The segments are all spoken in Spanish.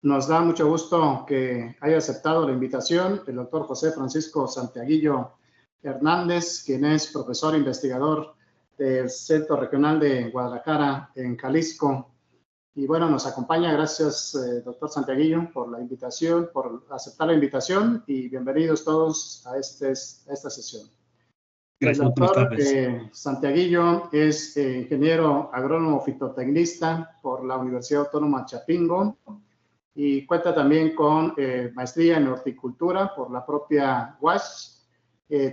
Nos da mucho gusto que haya aceptado la invitación el doctor José Francisco Santiaguillo Hernández, quien es profesor investigador del Centro Regional de Guadalajara en Jalisco. Y bueno, nos acompaña. Gracias, doctor Santiaguillo, por la invitación, por aceptar la invitación, y bienvenidos todos a esta sesión. Gracias, el doctor Santiaguillo es ingeniero agrónomo fitotecnista por la Universidad Autónoma Chapingo y cuenta también con maestría en horticultura por la propia UASH.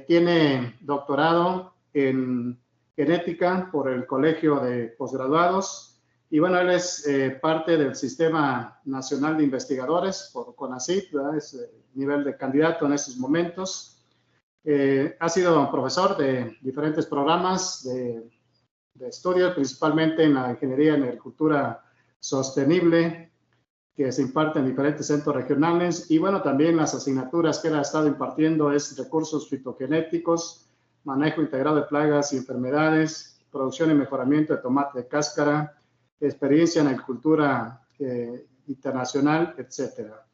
Tiene doctorado en genética por el Colegio de Posgraduados. Y bueno, él es parte del Sistema Nacional de Investigadores por CONACYT, ¿verdad? Es nivel de candidato en estos momentos. Ha sido profesor de diferentes programas de estudio, principalmente en la Ingeniería en Agricultura Sostenible, que se imparte en diferentes centros regionales. Y bueno, también las asignaturas que él ha estado impartiendo es recursos fitogenéticos, manejo integrado de plagas y enfermedades, producción y mejoramiento de tomate de cáscara, experiencia en agricultura internacional, etcétera.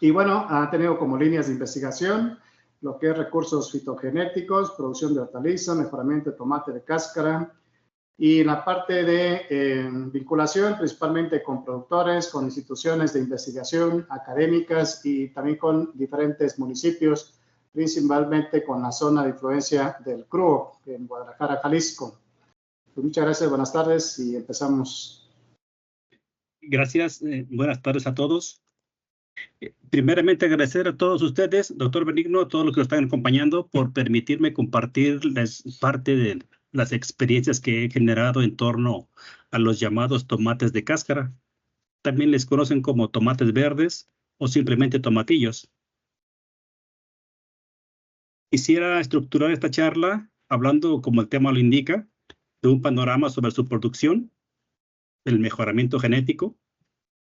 Y bueno, ha tenido como líneas de investigación lo que es recursos fitogenéticos, producción de hortaliza, mejoramiento de tomate de cáscara, y la parte de vinculación principalmente con productores, con instituciones de investigación académicas y también con diferentes municipios, principalmente con la zona de influencia del CRUO en Guadalajara, Jalisco. Pues muchas gracias, buenas tardes y empezamos. Gracias, buenas tardes a todos. Primeramente agradecer a todos ustedes, doctor Benigno, a todos los que nos están acompañando, por permitirme compartirles parte de las experiencias que he generado en torno a los llamados tomates de cáscara. También les conocen como tomates verdes o simplemente tomatillos. Quisiera estructurar esta charla hablando, como el tema lo indica, de un panorama sobre su producción, el mejoramiento genético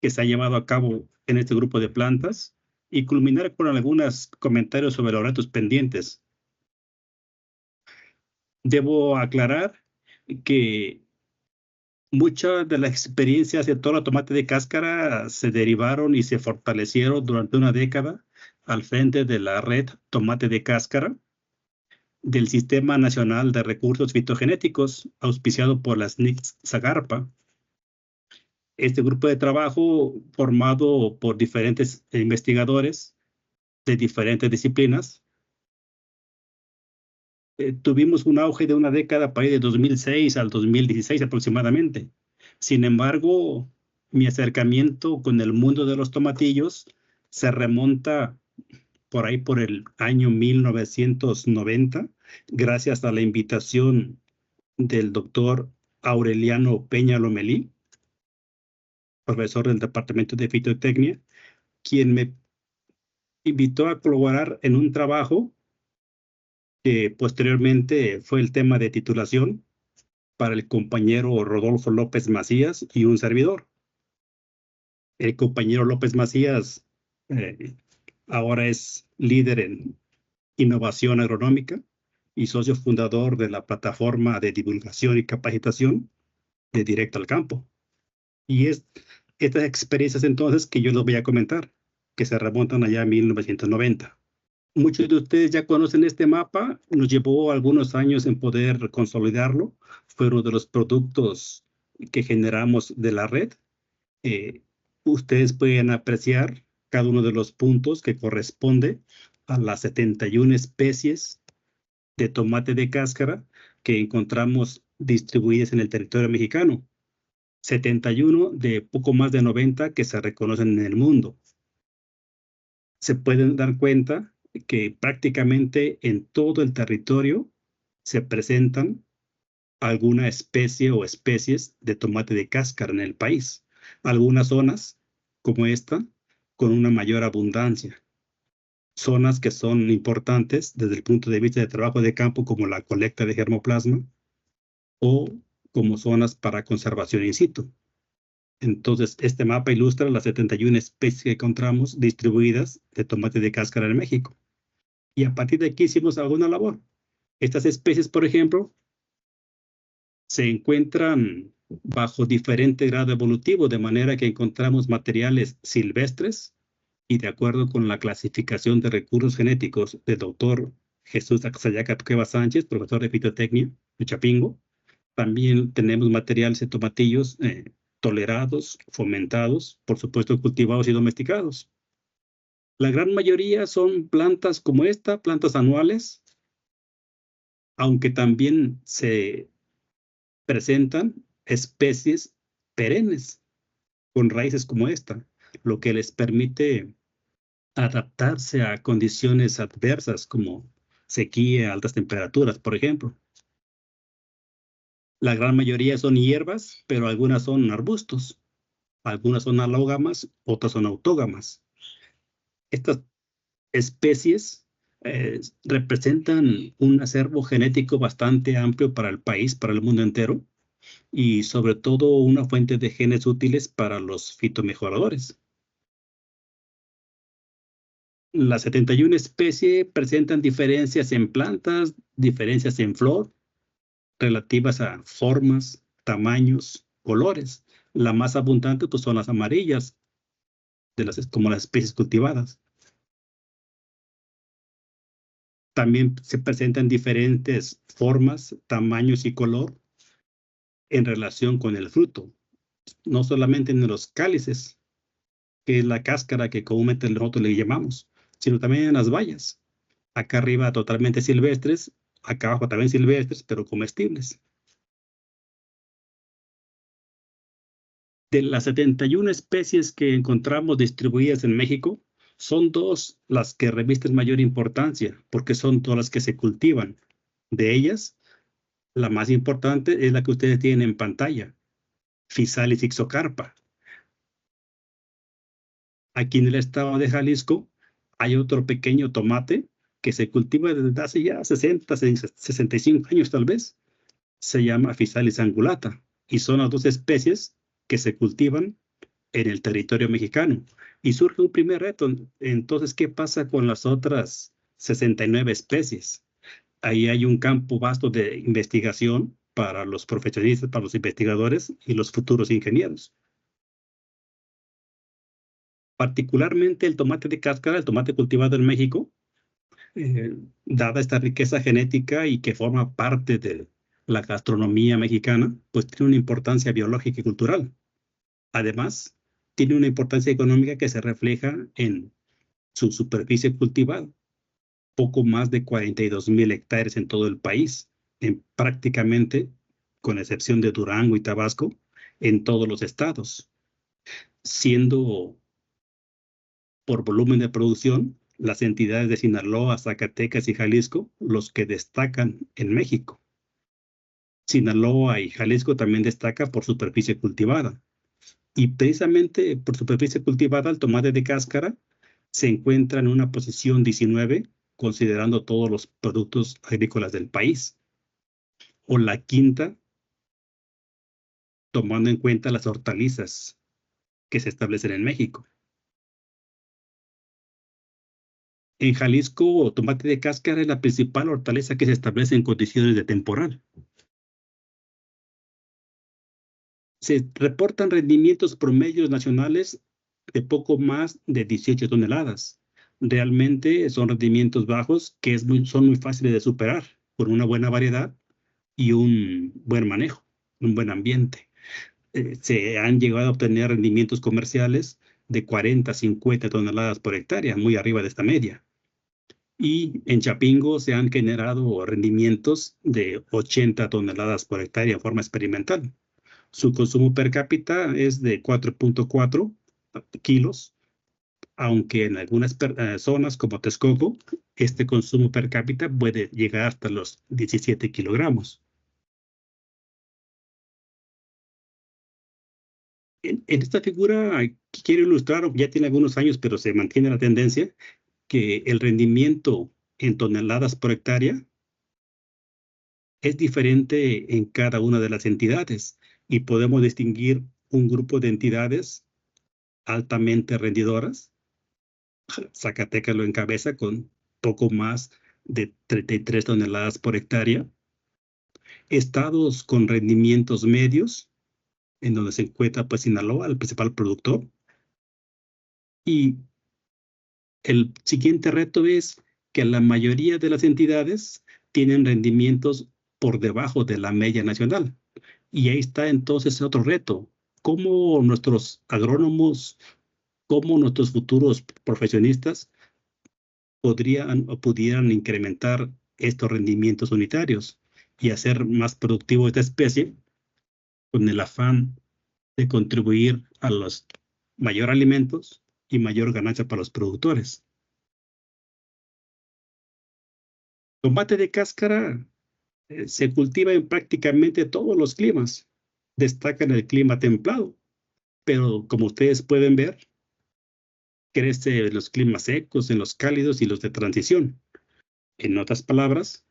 que se ha llevado a cabo en este grupo de plantas y culminar con algunos comentarios sobre los retos pendientes. Debo aclarar que muchas de las experiencias de todo el tomate de cáscara se derivaron y se fortalecieron durante una década al frente de la red Tomate de Cáscara del Sistema Nacional de Recursos Fitogenéticos, auspiciado por la SNIC-Zagarpa. Este grupo de trabajo, formado por diferentes investigadores de diferentes disciplinas, tuvimos un auge de una década para ir de 2006 al 2016 aproximadamente. Sin embargo, mi acercamiento con el mundo de los tomatillos se remonta por ahí por el año 1990, gracias a la invitación del doctor Aureliano Peña Lomelí, profesor del Departamento de Fitotecnia, quien me invitó a colaborar en un trabajo que posteriormente fue el tema de titulación para el compañero Rodolfo López Macías y un servidor. El compañero López Macías ahora es líder en innovación agronómica y socio fundador de la plataforma de divulgación y capacitación de Directo al Campo. Y estas experiencias entonces que yo les voy a comentar, que se remontan allá a 1990. Muchos de ustedes ya conocen este mapa, nos llevó algunos años en poder consolidarlo, fue uno de los productos que generamos de la red. Ustedes pueden apreciar cada uno de los puntos que corresponde a las 71 especies de tomate de cáscara que encontramos distribuidas en el territorio mexicano. 71 de poco más de 90 que se reconocen en el mundo. Se pueden dar cuenta que prácticamente en todo el territorio se presentan alguna especie o especies de tomate de cáscara en el país. Algunas zonas, como esta, con una mayor abundancia. Zonas que son importantes desde el punto de vista de trabajo de campo, como la colecta de germoplasma, o como zonas para conservación in situ. Entonces, este mapa ilustra las 71 especies que encontramos distribuidas de tomate de cáscara en México. Y a partir de aquí hicimos alguna labor. Estas especies, por ejemplo, se encuentran bajo diferente grado evolutivo, de manera que encontramos materiales silvestres y de acuerdo con la clasificación de recursos genéticos del doctor Jesús Axayaca Cueva Sánchez, profesor de fitotecnia de Chapingo, también tenemos materiales de tomatillos tolerados, fomentados, por supuesto cultivados y domesticados. La gran mayoría son plantas como esta, plantas anuales, aunque también se presentan especies perennes con raíces como esta, lo que les permite adaptarse a condiciones adversas como sequía, altas temperaturas, por ejemplo. La gran mayoría son hierbas, pero algunas son arbustos, algunas son alógamas, otras son autógamas. Estas especies representan un acervo genético bastante amplio para el país, para el mundo entero, y sobre todo una fuente de genes útiles para los fitomejoradores. Las 71 especies presentan diferencias en plantas, diferencias en flor, relativas a formas, tamaños, colores. La más abundante pues, son las amarillas, como las especies cultivadas. También se presentan diferentes formas, tamaños y color en relación con el fruto, no solamente en los cálices, que es la cáscara que comúnmente nosotros le llamamos, sino también en las bayas. Acá arriba totalmente silvestres, acá abajo también silvestres, pero comestibles. De las 71 especies que encontramos distribuidas en México, son 2 las que revisten mayor importancia, porque son todas las que se cultivan. De ellas, la más importante es la que ustedes tienen en pantalla, Physalis ixocarpa. Aquí en el estado de Jalisco hay otro pequeño tomate que se cultiva desde hace ya 60, 65 años tal vez. Se llama Physalis angulata y son las 2 especies que se cultivan en el territorio mexicano. Y surge un primer reto. Entonces, ¿qué pasa con las otras 69 especies? Ahí hay un campo vasto de investigación para los profesionistas, para los investigadores y los futuros ingenieros. Particularmente el tomate de cáscara, el tomate cultivado en México, dada esta riqueza genética y que forma parte de la gastronomía mexicana, pues tiene una importancia biológica y cultural. Además, tiene una importancia económica que se refleja en su superficie cultivada, poco más de 42,000 hectáreas en todo el país, en prácticamente, con excepción de Durango y Tabasco, en todos los estados, siendo por volumen de producción las entidades de Sinaloa, Zacatecas y Jalisco los que destacan en México. Sinaloa y Jalisco también destaca por superficie cultivada. Y precisamente por superficie cultivada, el tomate de cáscara se encuentra en una posición 19, considerando todos los productos agrícolas del país. O la quinta, tomando en cuenta las hortalizas que se establecen en México. En Jalisco, tomate de cáscara es la principal hortaliza que se establece en condiciones de temporal. Se reportan rendimientos promedios nacionales de poco más de 18 toneladas. Realmente son rendimientos bajos que son muy fáciles de superar por una buena variedad y un buen manejo, un buen ambiente. Se han llegado a obtener rendimientos comerciales de 40, 50 toneladas por hectárea, muy arriba de esta media. Y en Chapingo se han generado rendimientos de 80 toneladas por hectárea en forma experimental. Su consumo per cápita es de 4.4 kilos, aunque en algunas zonas como Texcoco, este consumo per cápita puede llegar hasta los 17 kilogramos. En esta figura quiero ilustrar, ya tiene algunos años, pero se mantiene la tendencia, que el rendimiento en toneladas por hectárea es diferente en cada una de las entidades y podemos distinguir un grupo de entidades altamente rendidoras. Zacatecas lo encabeza con poco más de 33 toneladas por hectárea. Estados con rendimientos medios en donde se encuentra pues Sinaloa, el principal productor. Y el siguiente reto es que la mayoría de las entidades tienen rendimientos por debajo de la media nacional. Y ahí está entonces otro reto. ¿Cómo nuestros agrónomos, cómo nuestros futuros profesionistas podrían o pudieran incrementar estos rendimientos unitarios y hacer más productivo esta especie con el afán de contribuir a los mayor alimentos y mayor ganancia para los productores? Tomate de cáscara se cultiva en prácticamente todos los climas. Destaca en el clima templado, pero como ustedes pueden ver, crece en los climas secos, en los cálidos y los de transición. En otras palabras,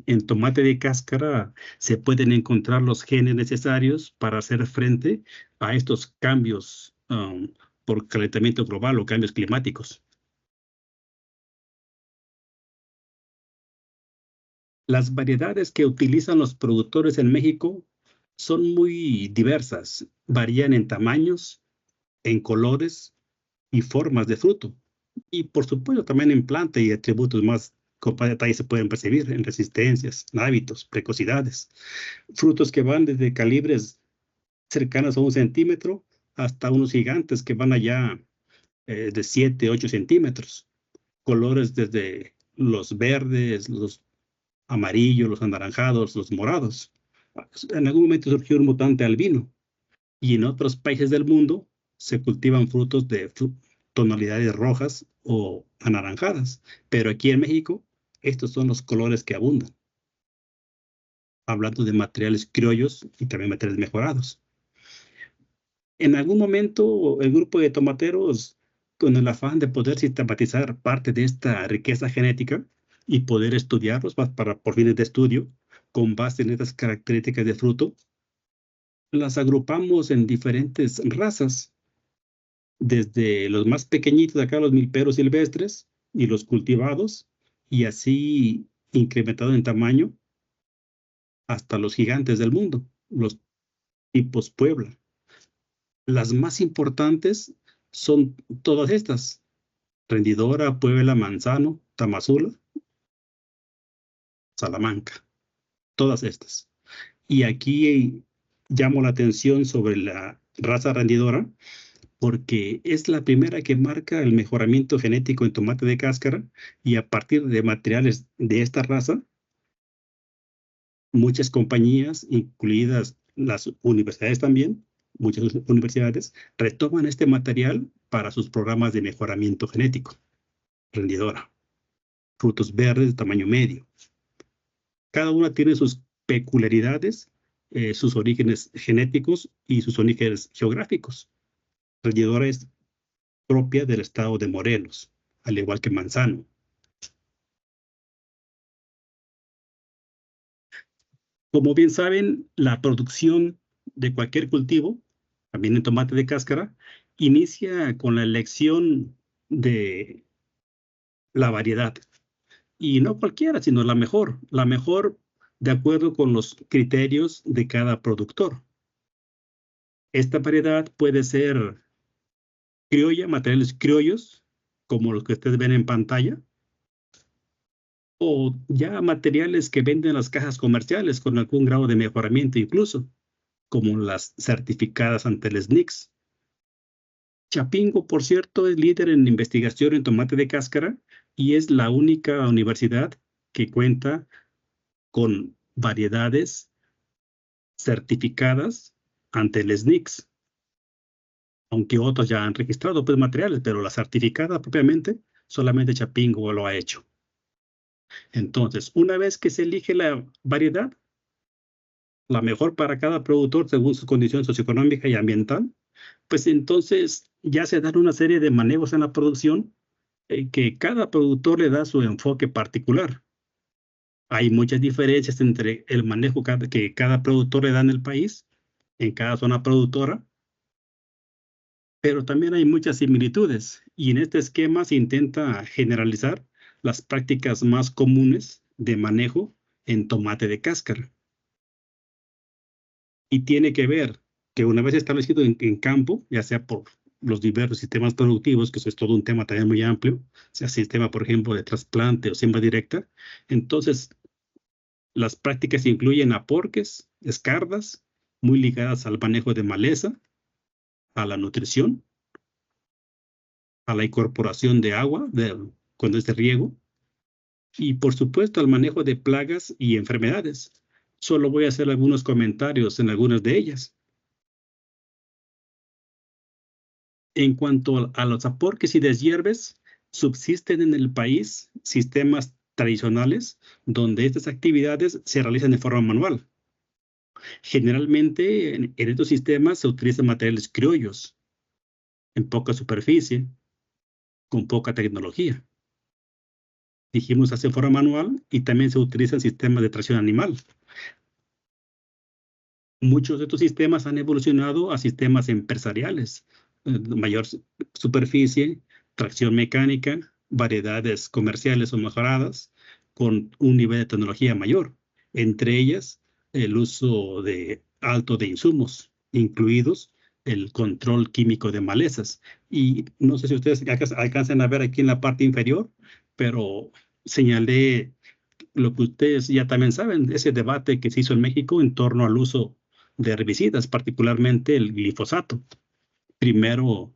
en tomate de cáscara se pueden encontrar los genes necesarios para hacer frente a estos cambios por calentamiento global o cambios climáticos. Las variedades que utilizan los productores en México son muy diversas, varían en tamaños, en colores y formas de fruto. Y por supuesto también en planta y atributos más con más detalle se pueden percibir en resistencias, hábitos, precocidades. Frutos que van desde calibres cercanos a 1 centímetro hasta unos gigantes que van allá de 7, 8 centímetros. Colores desde los verdes, los amarillos, los anaranjados, los morados. En algún momento surgió un mutante albino y en otros países del mundo se cultivan frutos de tonalidades rojas o anaranjadas, pero aquí en México estos son los colores que abundan, hablando de materiales criollos y también materiales mejorados. En algún momento el grupo de tomateros, con el afán de poder sistematizar parte de esta riqueza genética y poder estudiarlos por fines de estudio, con base en estas características de fruto, las agrupamos en diferentes razas, desde los más pequeñitos acá, los milperos silvestres y los cultivados, y así incrementado en tamaño hasta los gigantes del mundo, los tipos Puebla. Las más importantes son todas estas: Rendidora, Puebla, Manzano, Tamazula, Salamanca, todas estas. Y aquí llamo la atención sobre la raza rendidora, porque es la primera que marca el mejoramiento genético en tomate de cáscara, y a partir de materiales de esta raza, muchas compañías, incluidas las universidades también, muchas universidades, retoman este material para sus programas de mejoramiento genético. Rendidora, frutos verdes de tamaño medio. Cada una tiene sus peculiaridades, sus orígenes genéticos y sus orígenes geográficos. Rendidora es propia del estado de Morelos, al igual que Manzano. Como bien saben, la producción de cualquier cultivo, también en tomate de cáscara, inicia con la elección de la variedad. Y no cualquiera, sino la mejor de acuerdo con los criterios de cada productor. Esta variedad puede ser criolla, materiales criollos, como los que ustedes ven en pantalla, o ya materiales que venden las cajas comerciales con algún grado de mejoramiento incluso, como las certificadas ante el SNICS. Chapingo, por cierto, es líder en investigación en tomate de cáscara y es la única universidad que cuenta con variedades certificadas ante el SNICS, aunque otros ya han registrado pues, materiales, pero la certificada propiamente solamente Chapingo lo ha hecho. Entonces, una vez que se elige la variedad, la mejor para cada productor según su condición socioeconómica y ambiental, pues entonces ya se dan una serie de manejos en la producción que cada productor le da su enfoque particular. Hay muchas diferencias entre el manejo que cada productor le da en el país, en cada zona productora, pero también hay muchas similitudes y en este esquema se intenta generalizar las prácticas más comunes de manejo en tomate de cáscara. Y tiene que ver que una vez establecido en campo, ya sea por los diversos sistemas productivos, que eso es todo un tema también muy amplio, sea sistema, por ejemplo, de trasplante o siembra directa, entonces las prácticas incluyen aporques, escardas, muy ligadas al manejo de maleza, a la nutrición, a la incorporación de agua cuando es de riego, y por supuesto al manejo de plagas y enfermedades. Solo voy a hacer algunos comentarios en algunas de ellas. En cuanto a los aporques y deshierves, subsisten en el país sistemas tradicionales donde estas actividades se realizan de forma manual. Generalmente en estos sistemas se utilizan materiales criollos, en poca superficie, con poca tecnología. Dijimos hace forma manual y también se utilizan sistemas de tracción animal. Muchos de estos sistemas han evolucionado a sistemas empresariales, mayor superficie, tracción mecánica, variedades comerciales o mejoradas, con un nivel de tecnología mayor. Entre ellas, el uso alto de insumos, incluidos el control químico de malezas. Y no sé si ustedes alcanzan a ver aquí en la parte inferior, pero señalé lo que ustedes ya también saben, ese debate que se hizo en México en torno al uso de herbicidas, particularmente el glifosato. Primero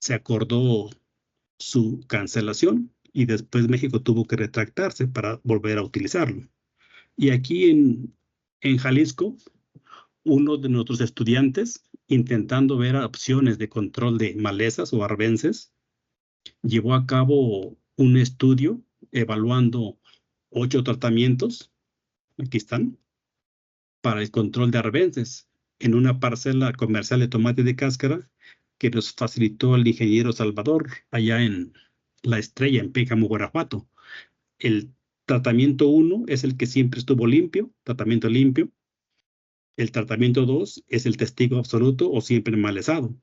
se acordó su cancelación y después México tuvo que retractarse para volver a utilizarlo. Y aquí en Jalisco, uno de nuestros estudiantes, intentando ver opciones de control de malezas o arbences, llevó a cabo un estudio evaluando 8 tratamientos, aquí están, para el control de arbences en una parcela comercial de tomate de cáscara que nos facilitó el ingeniero Salvador allá en La Estrella, en Pénjamo, Guanajuato. El tratamiento 1 es el que siempre estuvo limpio, tratamiento limpio. El tratamiento 2 es el testigo absoluto o siempre enmalezado.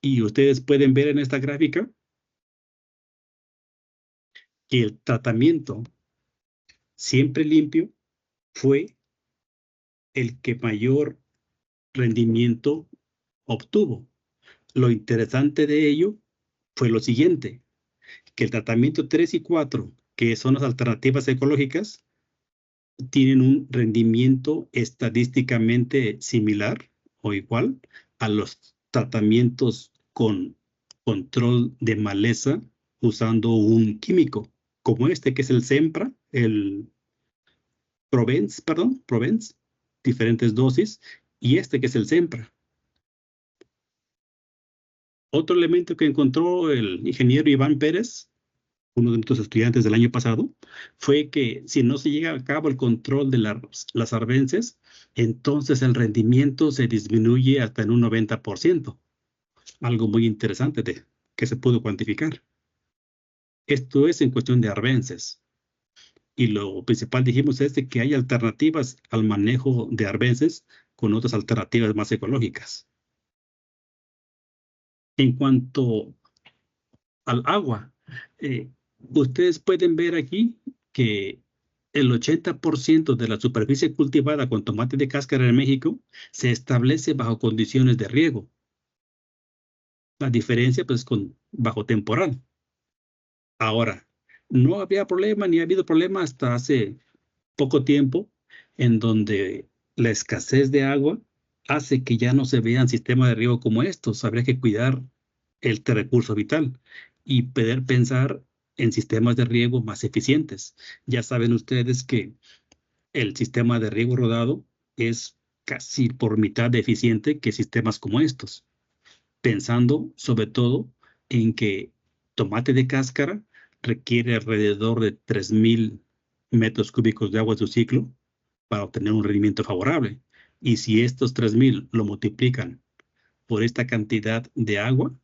Y ustedes pueden ver en esta gráfica que el tratamiento siempre limpio fue el que mayor rendimiento obtuvo. Lo interesante de ello fue lo siguiente, que el tratamiento 3 y 4, que son las alternativas ecológicas, tienen un rendimiento estadísticamente similar o igual a los tratamientos con control de maleza usando un químico, como este que es el Sempra, el Provence, diferentes dosis, y este que es el Sempra. Otro elemento que encontró el ingeniero Iván Pérez, uno de nuestros estudiantes del año pasado, fue que si no se llega a cabo el control de las arbences, entonces el rendimiento se disminuye hasta en un 90%. Algo muy interesante que se pudo cuantificar. Esto es en cuestión de arbences. Y lo principal, dijimos, es de que hay alternativas al manejo de arbences con otras alternativas más ecológicas. En cuanto al agua, ustedes pueden ver aquí que el 80% de la superficie cultivada con tomate de cáscara en México se establece bajo condiciones de riego. La diferencia, pues, con bajo temporal. Ahora, no había problema ni ha habido problema hasta hace poco tiempo en donde la escasez de agua hace que ya no se vean sistemas de riego como estos. Habría que cuidar este recurso vital y poder pensar en sistemas de riego más eficientes. Ya saben ustedes que el sistema de riego rodado es casi por mitad de eficiente que sistemas como estos, pensando sobre todo en que tomate de cáscara requiere alrededor de 3,000 metros cúbicos de agua en su ciclo para obtener un rendimiento favorable. Y si estos 3,000 lo multiplican por esta cantidad de agua,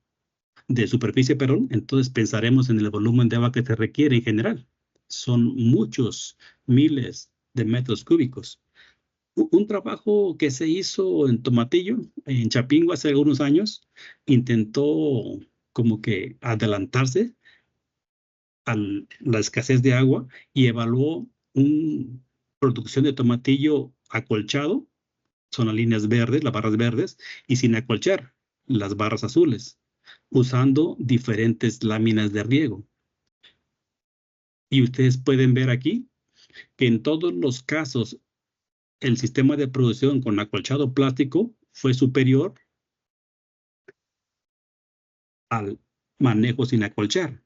de superficie, perdón, entonces pensaremos en el volumen de agua que se requiere en general. Son muchos miles de metros cúbicos. Un trabajo que se hizo en Tomatillo, en Chapingo, hace algunos años, intentó como que adelantarse a la escasez de agua y evaluó una producción de tomatillo acolchado son las líneas verdes, las barras verdes, y sin acolchar, las barras azules, usando diferentes láminas de riego. Y ustedes pueden ver aquí que en todos los casos el sistema de producción con acolchado plástico fue superior al manejo sin acolchar.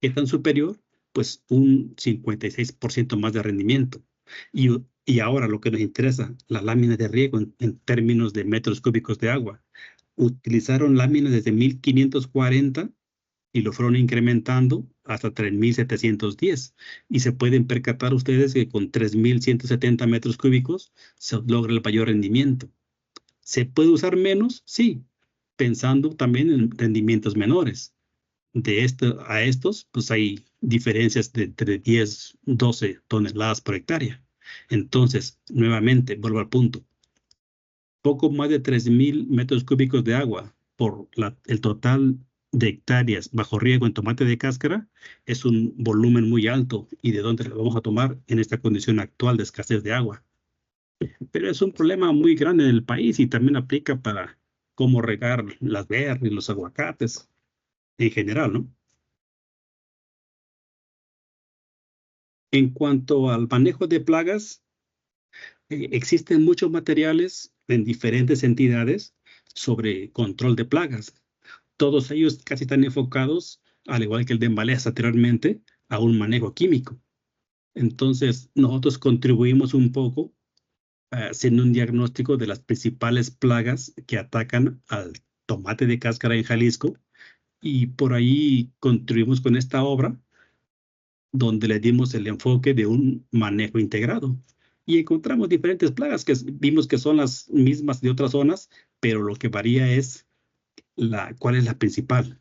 ¿Qué tan superior? Pues un 56% más de rendimiento. Y ahora lo que nos interesa, la lámina de riego en términos de metros cúbicos de agua. Utilizaron láminas desde 1540 y lo fueron incrementando hasta 3710. Y se pueden percatar ustedes que con 3170 metros cúbicos se logra el mayor rendimiento. ¿Se puede usar menos? Sí, pensando también en rendimientos menores. De a estos, pues hay diferencias de entre 10, 12 toneladas por hectárea. Entonces, nuevamente, vuelvo al punto. Poco más de 3,000 metros cúbicos de agua por el total de hectáreas bajo riego en tomate de cáscara es un volumen muy alto. ¿Y de dónde lo vamos a tomar en esta condición actual de escasez de agua? Pero es un problema muy grande en el país y también aplica para cómo regar las berries, los aguacates en general, ¿no? En cuanto al manejo de plagas, existen muchos materiales en diferentes entidades sobre control de plagas. Todos ellos casi están enfocados, al igual que el de maleza anteriormente, a un manejo químico. Entonces, nosotros contribuimos un poco haciendo un diagnóstico de las principales plagas que atacan al tomate de cáscara en Jalisco, y por ahí contribuimos con esta obra donde le dimos el enfoque de un manejo integrado. Y encontramos diferentes plagas que vimos que son las mismas de otras zonas, pero lo que varía es cuál es la principal,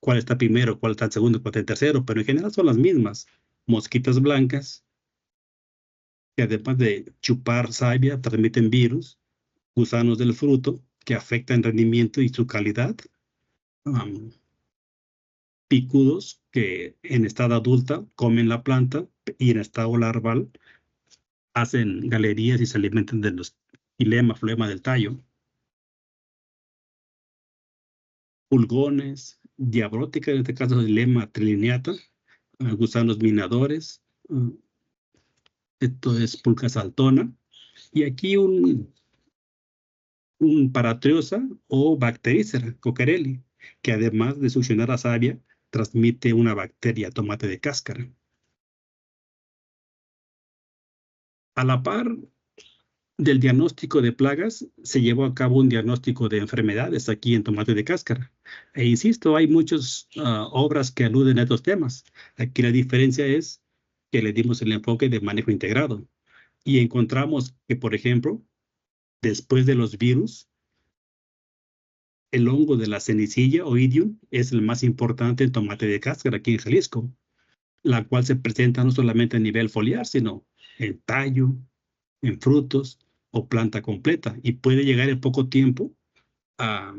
cuál está primero, cuál está el segundo, cuál está el tercero, pero en general son las mismas. Mosquitas blancas, que además de chupar savia, transmiten virus, gusanos del fruto, que afectan el rendimiento y su calidad, picudos, que en estado adulta comen la planta y en estado larval hacen galerías y se alimentan de los flema del tallo. Pulgones, diabrótica, en este caso dilema trilineata, gusanos minadores, esto es pulca saltona, y aquí un paratriosa o bacterícera, cocarelli, que además de succionar la savia, transmite una bacteria tomate de cáscara. A la par del diagnóstico de plagas, se llevó a cabo un diagnóstico de enfermedades aquí en tomate de cáscara. E insisto, hay muchas obras que aluden a estos temas. Aquí la diferencia es que le dimos el enfoque de manejo integrado. Y encontramos que, por ejemplo, después de los virus, el hongo de la cenicilla o idium es el más importante en tomate de cáscara aquí en Jalisco, la cual se presenta no solamente a nivel foliar, sino en tallo, en frutos o planta completa, y puede llegar en poco tiempo a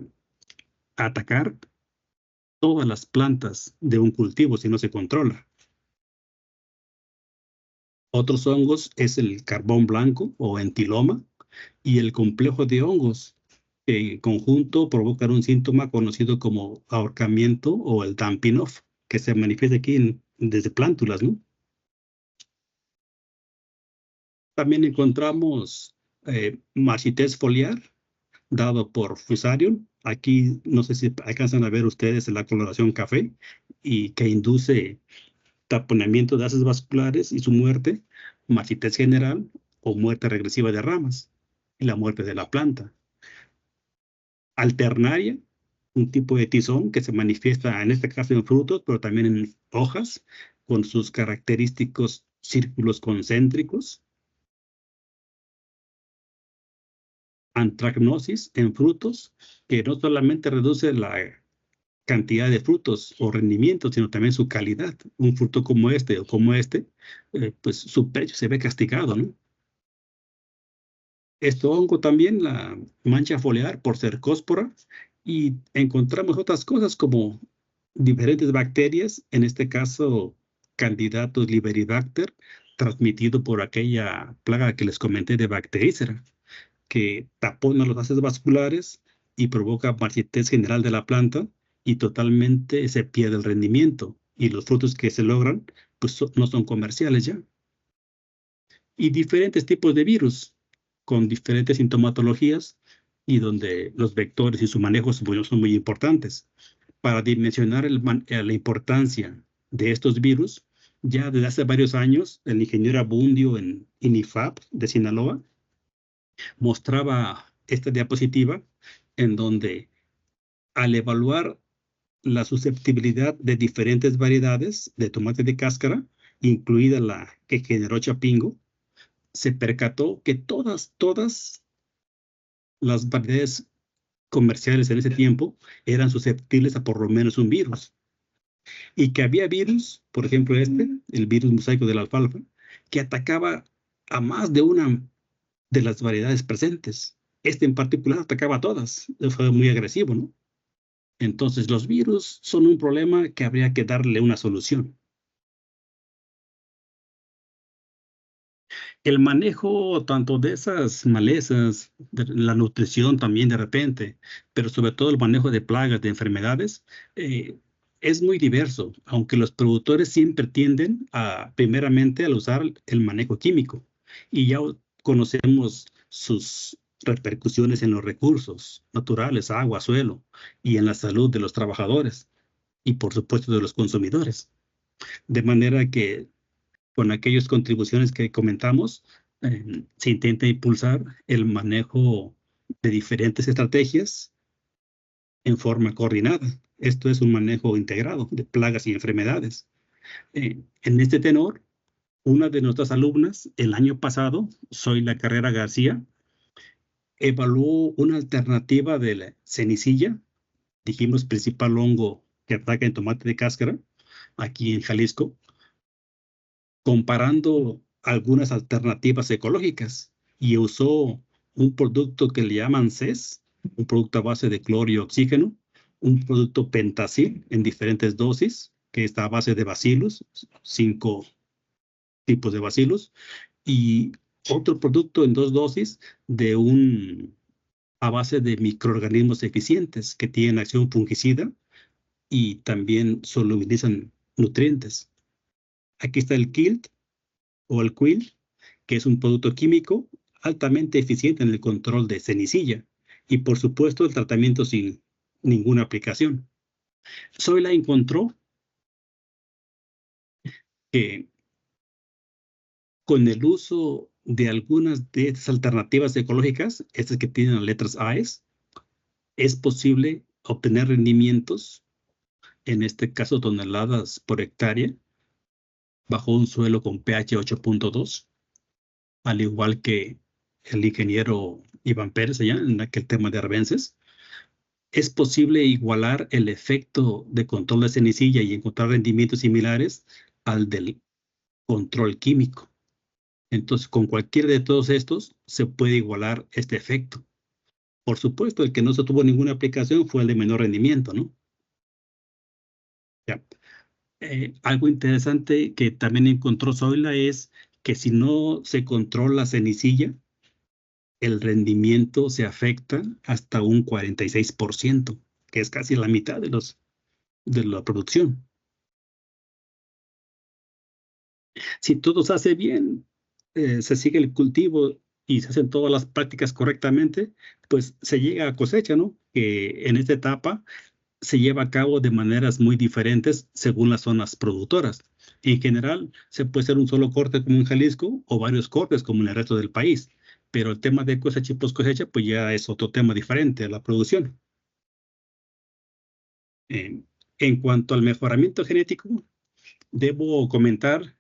atacar todas las plantas de un cultivo si no se controla. Otros hongos es el carbón blanco o entiloma y el complejo de hongos, que en conjunto provocan un síntoma conocido como ahorcamiento o el damping off, que se manifiesta aquí desde plántulas, ¿no? También encontramos marchités foliar, dado por Fusarium. Aquí no sé si alcanzan a ver ustedes la coloración café y que induce taponamiento de haces vasculares y su muerte, marchités general o muerte regresiva de ramas y la muerte de la planta. Alternaria, un tipo de tizón que se manifiesta en este caso en frutos, pero también en hojas, con sus característicos círculos concéntricos. Antracnosis en frutos, que no solamente reduce la cantidad de frutos o rendimiento, sino también su calidad. Un fruto como este o como este, pues su precio se ve castigado, ¿no? Esto hongo también la mancha foliar por cercóspora, y encontramos otras cosas como diferentes bacterias, en este caso Candidatus liberibacter, transmitido por aquella plaga que les comenté de Bacterícera, que tapona los vasos vasculares y provoca marchitez general de la planta y totalmente se pierde el rendimiento y los frutos que se logran pues no son comerciales ya. Y diferentes tipos de virus con diferentes sintomatologías y donde los vectores y su manejo son muy importantes. Para dimensionar la importancia de estos virus, ya desde hace varios años, el ingeniero Abundio en INIFAP de Sinaloa mostraba esta diapositiva en donde al evaluar la susceptibilidad de diferentes variedades de tomate de cáscara, incluida la que generó Chapingo, se percató que todas las variedades comerciales en ese tiempo eran susceptibles a por lo menos un virus. Y que había virus, por ejemplo el virus mosaico de la alfalfa, que atacaba a más de una de las variedades presentes. En particular atacaba a todas. Fue muy agresivo, ¿no? Entonces, los virus son un problema que habría que darle una solución. El manejo tanto de esas malezas, de la nutrición también de repente, pero sobre todo el manejo de plagas, de enfermedades, es muy diverso, aunque los productores siempre tienden primeramente al usar el manejo químico. Y ya conocemos sus repercusiones en los recursos naturales, agua, suelo, y en la salud de los trabajadores, y por supuesto de los consumidores. De manera que con aquellas contribuciones que comentamos, se intenta impulsar el manejo de diferentes estrategias en forma coordinada. Esto es un manejo integrado de plagas y enfermedades. En este tenor, una de nuestras alumnas, el año pasado, Zoila Carrera García, evaluó una alternativa de la cenicilla, dijimos principal hongo que ataca en tomate de cáscara, aquí en Jalisco, comparando algunas alternativas ecológicas y usó un producto que le llaman CES, un producto a base de cloro y oxígeno, un producto pentacil en diferentes dosis, que está a base de bacilos, 5 tipos de bacilos, y otro producto en 2 dosis a base de microorganismos eficientes que tienen acción fungicida y también solubilizan nutrientes. Aquí está el Kilt o el Quill, que es un producto químico altamente eficiente en el control de cenicilla y por supuesto el tratamiento sin ninguna aplicación. Zoila encontró que con el uso de algunas de estas alternativas ecológicas, estas que tienen las letras AES, es posible obtener rendimientos, en este caso toneladas por hectárea, bajo un suelo con pH 8.2, al igual que el ingeniero Iván Pérez allá en aquel tema de arbences. Es posible igualar el efecto de control de cenicilla y encontrar rendimientos similares al del control químico. Entonces, con cualquiera de todos estos se puede igualar este efecto. Por supuesto, el que no se tuvo ninguna aplicación fue el de menor rendimiento, ¿no? Ya. Algo interesante que también encontró Zoila es que si no se controla cenicilla, el rendimiento se afecta hasta un 46%, que es casi la mitad de la producción. Si todo se hace bien, se sigue el cultivo y se hacen todas las prácticas correctamente, pues se llega a cosecha, ¿no? Que en esta etapa se lleva a cabo de maneras muy diferentes según las zonas productoras. En general, se puede hacer un solo corte como en Jalisco o varios cortes como en el resto del país, pero el tema de cosecha y post cosecha pues ya es otro tema diferente a la producción. En cuanto al mejoramiento genético, debo comentar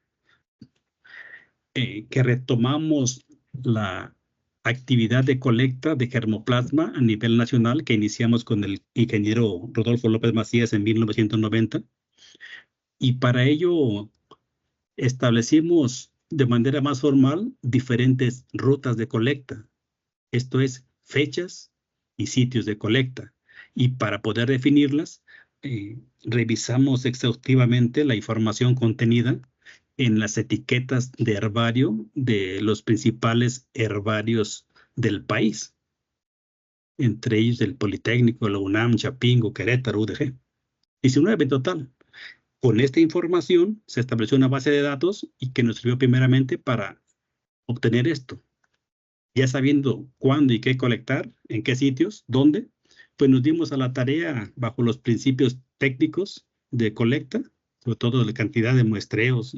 que retomamos la actividad de colecta de germoplasma a nivel nacional que iniciamos con el ingeniero Rodolfo López Macías en 1990. Y para ello establecimos de manera más formal diferentes rutas de colecta. Esto es, fechas y sitios de colecta. Y para poder definirlas, revisamos exhaustivamente la información contenida en las etiquetas de herbario de los principales herbarios del país, entre ellos el Politécnico, la UNAM, Chapingo, Querétaro, UDG. 19 en total. Con esta información se estableció una base de datos y que nos sirvió primeramente para obtener esto. Ya sabiendo cuándo y qué colectar, en qué sitios, dónde, pues nos dimos a la tarea bajo los principios técnicos de colecta, sobre todo la cantidad de muestreos,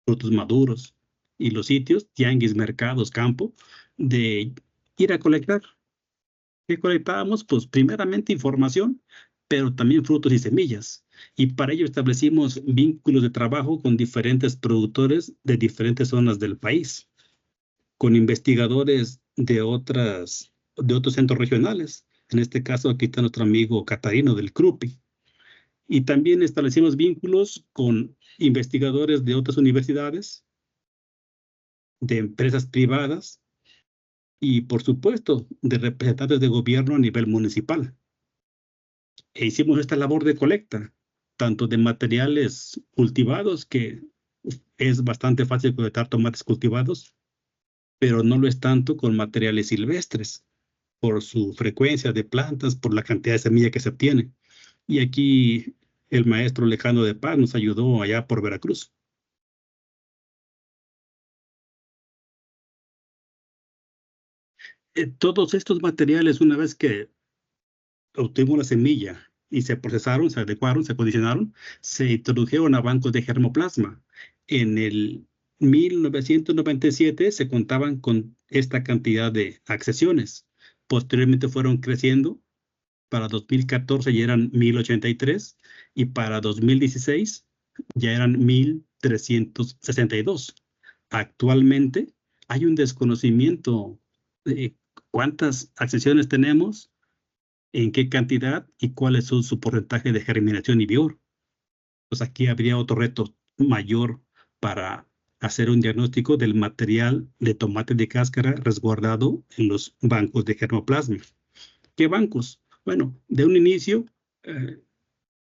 frutos maduros y los sitios, tianguis, mercados, campo, de ir a colectar. ¿Qué colectábamos? Pues primeramente información, pero también frutos y semillas. Y para ello establecimos vínculos de trabajo con diferentes productores de diferentes zonas del país, con investigadores de otros centros regionales. En este caso, aquí está nuestro amigo Catarino del CRUPI. Y también establecimos vínculos con investigadores de otras universidades, de empresas privadas y, por supuesto, de representantes de gobierno a nivel municipal. E hicimos esta labor de colecta, tanto de materiales cultivados, que es bastante fácil colectar tomates cultivados, pero no lo es tanto con materiales silvestres, por su frecuencia de plantas, por la cantidad de semilla que se obtiene. Y aquí el maestro Lejano de Paz nos ayudó allá por Veracruz. Todos estos materiales, una vez que obtuvimos la semilla y se procesaron, se adecuaron, se acondicionaron, se introdujeron a bancos de germoplasma. En el 1997 se contaban con esta cantidad de accesiones. Posteriormente fueron creciendo. Para 2014 ya eran 1083 y para 2016 ya eran 1362. Actualmente hay un desconocimiento de cuántas accesiones tenemos, en qué cantidad y cuál es su porcentaje de germinación y vigor. Pues aquí habría otro reto mayor para hacer un diagnóstico del material de tomate de cáscara resguardado en los bancos de germoplasma. ¿Qué bancos? Bueno, de un inicio,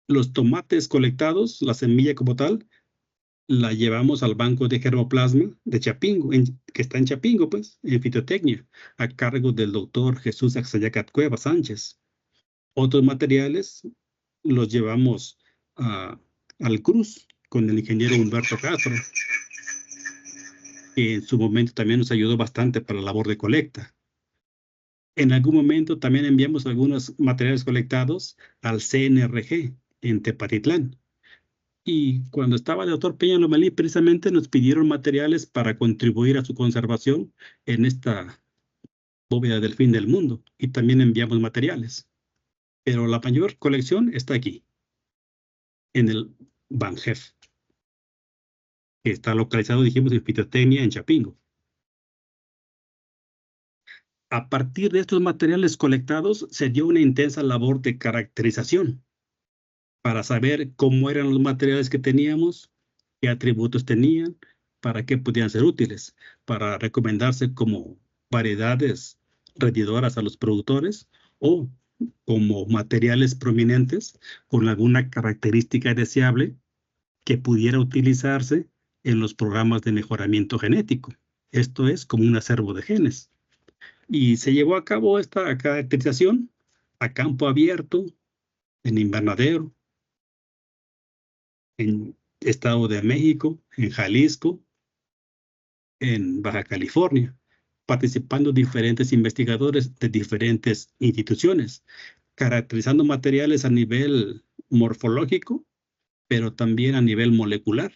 los tomates colectados, la semilla como tal, la llevamos al banco de germoplasma de Chapingo, que está en Chapingo, pues, en fitotecnia, a cargo del doctor Jesús Axayacat Cueva Sánchez. Otros materiales los llevamos al Cruz con el ingeniero Humberto Castro, que en su momento también nos ayudó bastante para la labor de colecta. En algún momento también enviamos algunos materiales colectados al CNRG en Tepatitlán. Y cuando estaba el doctor Peña Lomelí, precisamente nos pidieron materiales para contribuir a su conservación en esta bóveda del fin del mundo. Y también enviamos materiales. Pero la mayor colección está aquí, en el Banjef, que está localizado, dijimos, en Fitotecnia, en Chapingo. A partir de estos materiales colectados, se dio una intensa labor de caracterización para saber cómo eran los materiales que teníamos, qué atributos tenían, para qué podían ser útiles, para recomendarse como variedades rendidoras a los productores o como materiales prominentes con alguna característica deseable que pudiera utilizarse en los programas de mejoramiento genético. Esto es como un acervo de genes. Y se llevó a cabo esta caracterización a campo abierto, en invernadero, en Estado de México, en Jalisco, en Baja California, participando diferentes investigadores de diferentes instituciones, caracterizando materiales a nivel morfológico, pero también a nivel molecular.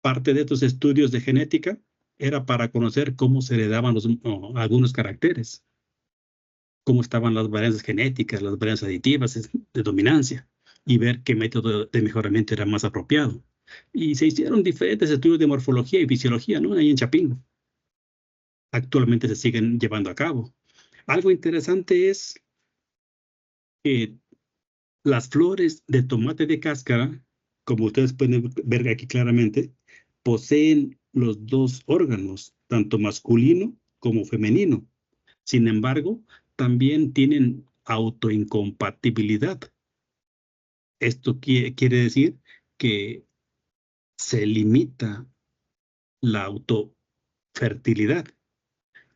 Parte de estos estudios de genética era para conocer cómo se heredaban algunos caracteres, cómo estaban las varianzas genéticas, las varianzas aditivas de dominancia, y ver qué método de mejoramiento era más apropiado. Y se hicieron diferentes estudios de morfología y fisiología, ¿no? Ahí en Chapingo. Actualmente se siguen llevando a cabo. Algo interesante es que las flores de tomate de cáscara, como ustedes pueden ver aquí claramente, poseen los dos órganos, tanto masculino como femenino. Sin embargo, también tienen autoincompatibilidad. Esto quiere decir que se limita la autofertilidad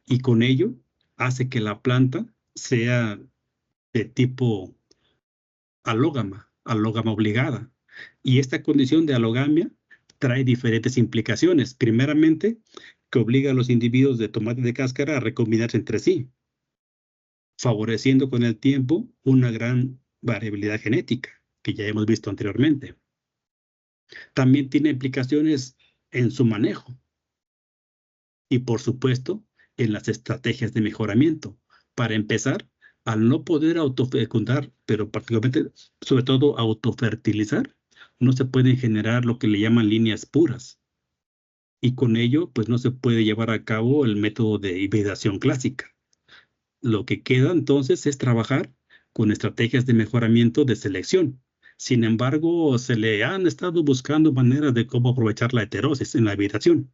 y con ello hace que la planta sea de tipo alógama obligada. Y esta condición de alogamia trae diferentes implicaciones. Primeramente, que obliga a los individuos de tomate de cáscara a recombinarse entre sí, favoreciendo con el tiempo una gran variabilidad genética, que ya hemos visto anteriormente. También tiene implicaciones en su manejo y, por supuesto, en las estrategias de mejoramiento. Para empezar, al no poder autofecundar, pero particularmente, sobre todo, autofertilizar, no se pueden generar lo que le llaman líneas puras. Y con ello, pues no se puede llevar a cabo el método de hibridación clásica. Lo que queda entonces es trabajar con estrategias de mejoramiento de selección. Sin embargo, se le han estado buscando maneras de cómo aprovechar la heterosis en la hibridación.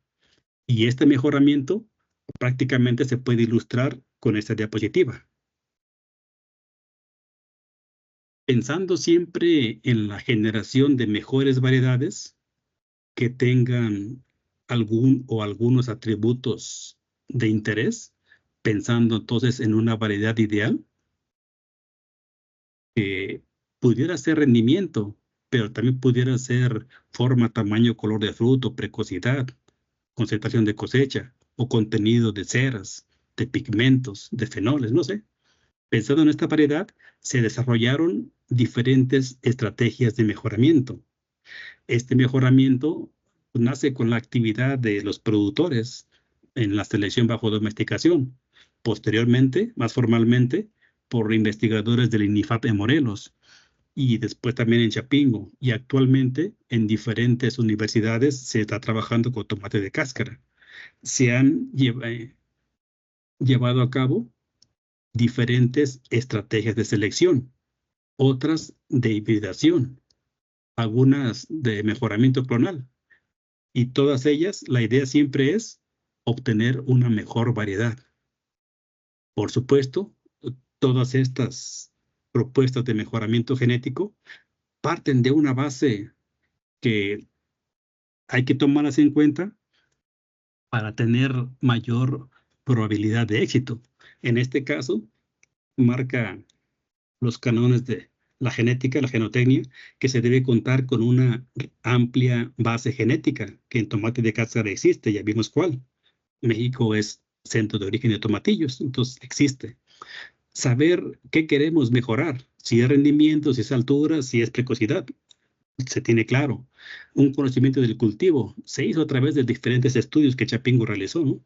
Y este mejoramiento prácticamente se puede ilustrar con esta diapositiva. Pensando siempre en la generación de mejores variedades que tengan algún o algunos atributos de interés, pensando entonces en una variedad ideal, que pudiera ser rendimiento, pero también pudiera ser forma, tamaño, color de fruto, precocidad, concentración de cosecha o contenido de ceras, de pigmentos, de fenoles, no sé. Pensando en esta variedad, se desarrollaron diferentes estrategias de mejoramiento. Este mejoramiento nace con la actividad de los productores en la selección bajo domesticación. Posteriormente, más formalmente, por investigadores del INIFAP en Morelos y después también en Chapingo. Y actualmente en diferentes universidades se está trabajando con tomate de cáscara. Se han llevado a cabo diferentes estrategias de selección, otras de hibridación, algunas de mejoramiento clonal. Y todas ellas, la idea siempre es obtener una mejor variedad. Por supuesto, todas estas propuestas de mejoramiento genético parten de una base que hay que tomarlas en cuenta para tener mayor probabilidad de éxito. En este caso, marca los cánones de la genética, la genotecnia, que se debe contar con una amplia base genética, que en tomate de cáscara existe, ya vimos cuál. México es centro de origen de tomatillos, entonces existe. Saber qué queremos mejorar, si es rendimiento, si es altura, si es precocidad, se tiene claro. Un conocimiento del cultivo se hizo a través de diferentes estudios que Chapingo realizó, ¿no?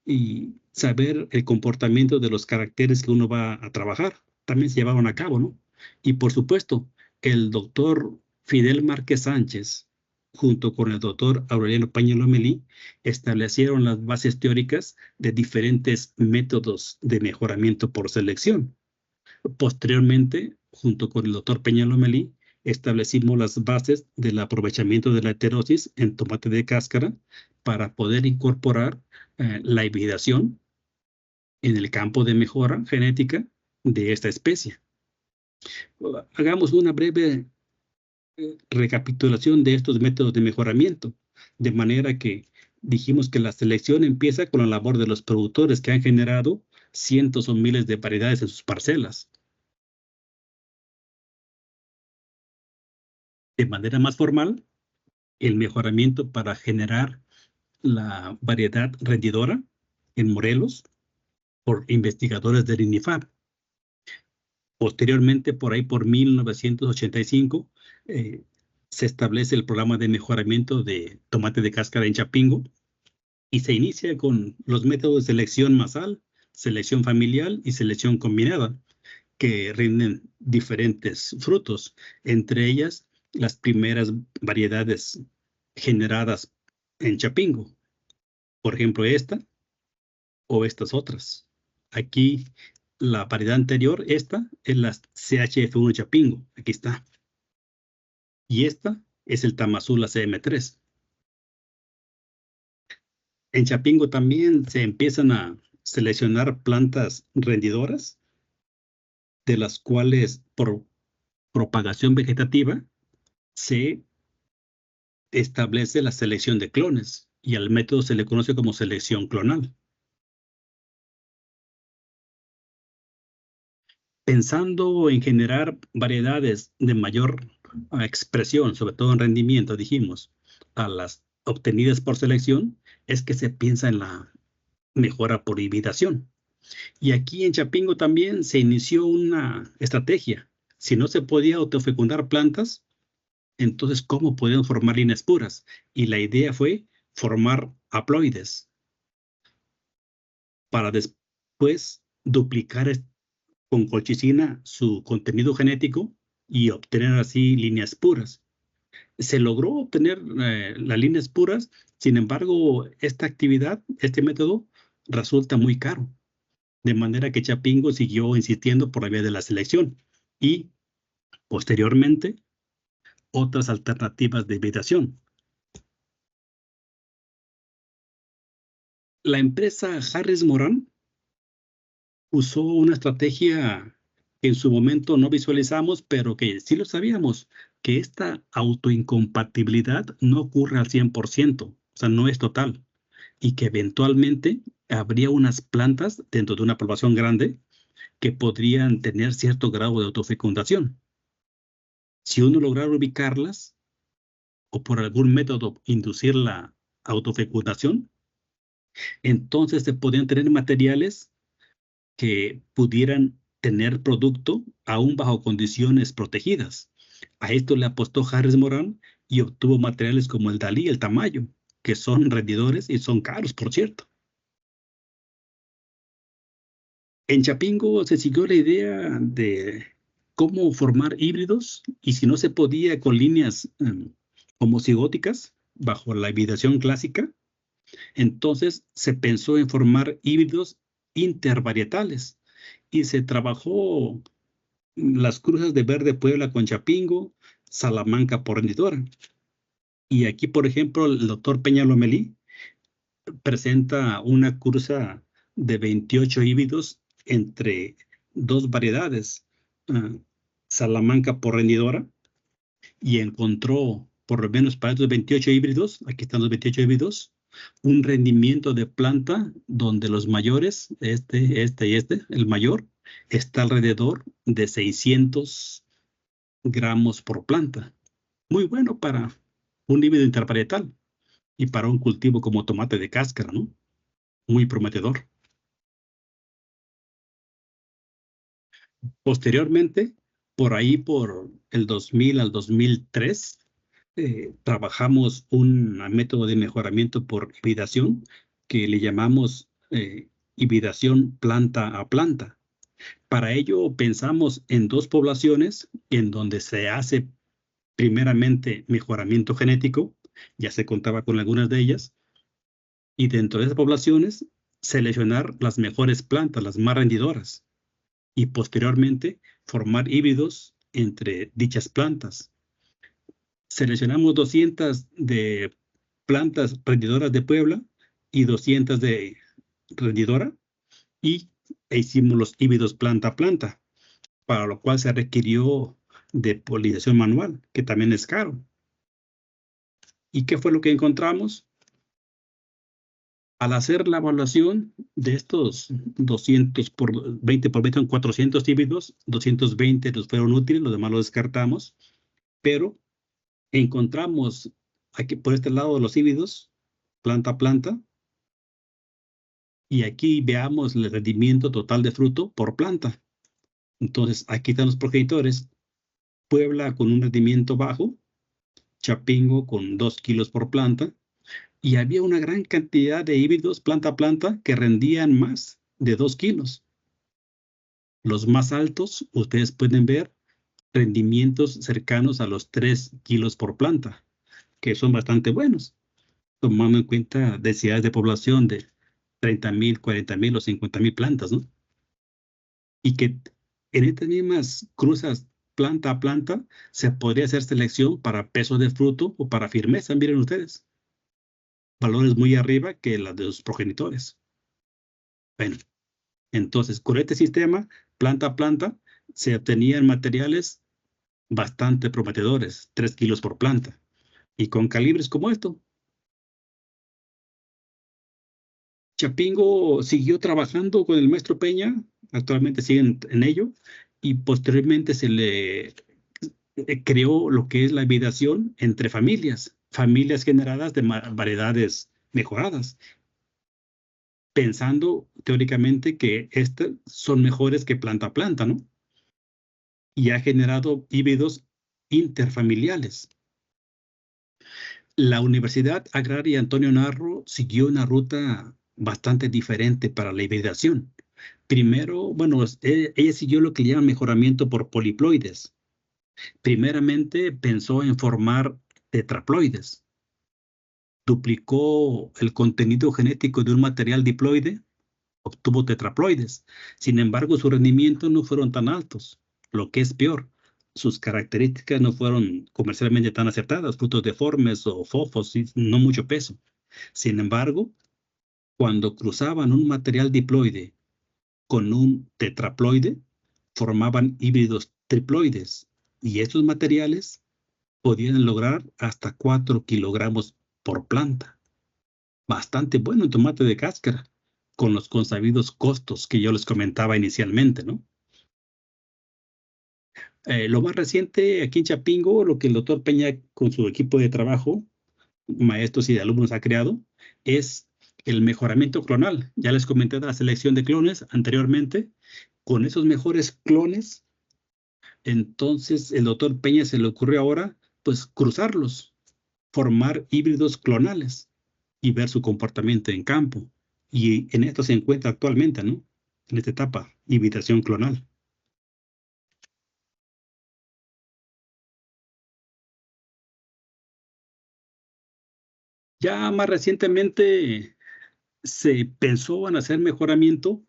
Y saber el comportamiento de los caracteres que uno va a trabajar también se llevaron a cabo, ¿no? Y por supuesto, el doctor Fidel Márquez Sánchez, junto con el doctor Aureliano Paña Lomelí, establecieron las bases teóricas de diferentes métodos de mejoramiento por selección. Posteriormente, junto con el doctor Peña Lomelí, establecimos las bases del aprovechamiento de la heterosis en tomate de cáscara para poder incorporar la hibridación en el campo de mejora genética de esta especie. Hagamos una breve recapitulación de estos métodos de mejoramiento, de manera que dijimos que la selección empieza con la labor de los productores que han generado cientos o miles de variedades en sus parcelas. De manera más formal, el mejoramiento para generar la variedad rendidora en Morelos por investigadores del INIFAP. Posteriormente, por ahí por 1985, se establece el programa de mejoramiento de tomate de cáscara en Chapingo y se inicia con los métodos de selección masal, selección familiar y selección combinada, que rinden diferentes frutos, entre ellas las primeras variedades generadas en Chapingo. Por ejemplo, esta o estas otras. Aquí la variedad anterior, esta es la CHF1 Chapingo, aquí está. Y esta es el Tamazula CM3. En Chapingo también se empiezan a seleccionar plantas rendidoras, de las cuales por propagación vegetativa se establece la selección de clones y al método se le conoce como selección clonal. Pensando en generar variedades de mayor expresión, sobre todo en rendimiento, dijimos, a las obtenidas por selección, es que se piensa en la mejora por hibridación. Y aquí en Chapingo también se inició una estrategia. Si no se podía autofecundar plantas, entonces, ¿cómo podían formar líneas puras? Y la idea fue formar haploides para después duplicar con colchicina su contenido genético y obtener así líneas puras. Se logró obtener las líneas puras, sin embargo, esta actividad, este método, resulta muy caro. De manera que Chapingo siguió insistiendo por la vía de la selección y, posteriormente, otras alternativas de hibridación. La empresa Harris Moran usó una estrategia que en su momento no visualizamos, pero que sí lo sabíamos, que esta autoincompatibilidad no ocurre al 100%, o sea, no es total, y que eventualmente habría unas plantas dentro de una población grande que podrían tener cierto grado de autofecundación. Si uno lograra ubicarlas o por algún método inducir la autofecundación, entonces se podrían tener materiales que pudieran tener producto aún bajo condiciones protegidas. A esto le apostó Harris Moran y obtuvo materiales como el Dalí y el Tamayo, que son rendidores y son caros, por cierto. En Chapingo se siguió la idea de cómo formar híbridos y si no se podía con líneas homocigóticas bajo la hibridación clásica, entonces se pensó en formar híbridos intervarietales y se trabajó las cruzas de Verde Puebla con Chapingo, Salamanca por rendidora. Y aquí, por ejemplo, el doctor Peña Lomelí presenta una cruza de 28 híbridos entre dos variedades, Salamanca por rendidora, y encontró, por lo menos para estos 28 híbridos, aquí están los 28 híbridos, un rendimiento de planta donde los mayores, el mayor, está alrededor de 600 gramos por planta. Muy bueno para un híbrido interparietal y para un cultivo como tomate de cáscara, ¿no? Muy prometedor. Posteriormente, por ahí por el 2000 al 2003, trabajamos un método de mejoramiento por hibridación que le llamamos hibridación planta a planta. Para ello pensamos en dos poblaciones en donde se hace primeramente mejoramiento genético, ya se contaba con algunas de ellas, y dentro de esas poblaciones seleccionar las mejores plantas, las más rendidoras, y posteriormente formar híbridos entre dichas plantas. Seleccionamos 200 de plantas rendidoras de Puebla y 200 de rendidora e hicimos los híbridos planta a planta, para lo cual se requirió de polinización manual, que también es caro. ¿Y qué fue lo que encontramos? Al hacer la evaluación de estos 200 por 20 por 20 son 400 híbridos, 220 los fueron útiles, los demás los descartamos, pero encontramos aquí por este lado de los híbridos, planta a planta, y aquí veamos el rendimiento total de fruto por planta. Entonces, aquí están los progenitores. Puebla con un rendimiento bajo, Chapingo con 2 kilos por planta, y había una gran cantidad de híbridos planta a planta que rendían más de 2 kilos. Los más altos, ustedes pueden ver rendimientos cercanos a los 3 kilos por planta, que son bastante buenos, tomando en cuenta densidades de población de 30,000, 40,000 o 50,000 plantas, ¿no? Y que en estas mismas cruzas planta a planta se podría hacer selección para peso de fruto o para firmeza, miren ustedes. Valores muy arriba que las de los progenitores. Bueno, entonces con este sistema, planta a planta, se obtenían materiales bastante prometedores, 3 kilos por planta. y con calibres como esto. Chapingo siguió trabajando con el maestro Peña, actualmente siguen en ello, y posteriormente se le creó lo que es la hibridación entre familias, familias generadas de variedades mejoradas, pensando teóricamente que estas son mejores que planta a planta, ¿no? Y ha generado híbridos interfamiliares. La Universidad Agraria Antonio Narro siguió una ruta bastante diferente para la hibridación. Primero, bueno, ella siguió lo que le llaman mejoramiento por poliploides. Primeramente pensó en formar tetraploides. Duplicó el contenido genético de un material diploide, obtuvo tetraploides. Sin embargo, sus rendimientos no fueron tan altos. Lo que es peor, sus características no fueron comercialmente tan acertadas, frutos deformes o fofos, y no mucho peso. Sin embargo, cuando cruzaban un material diploide con un tetraploide, formaban híbridos triploides, y estos materiales podían lograr hasta 4 kilogramos por planta. Bastante bueno en tomate de cáscara, con los consabidos costos que yo les comentaba inicialmente, ¿no? Lo más reciente aquí en Chapingo, lo que el doctor Peña con su equipo de trabajo, maestros y alumnos ha creado, es el mejoramiento clonal. Ya les comenté de la selección de clones anteriormente. Con esos mejores clones, entonces el doctor Peña se le ocurrió ahora, pues, cruzarlos, formar híbridos clonales y ver su comportamiento en campo. Y en esto se encuentra actualmente, ¿no? En esta etapa, hibridación clonal. Ya más recientemente se pensó en hacer mejoramiento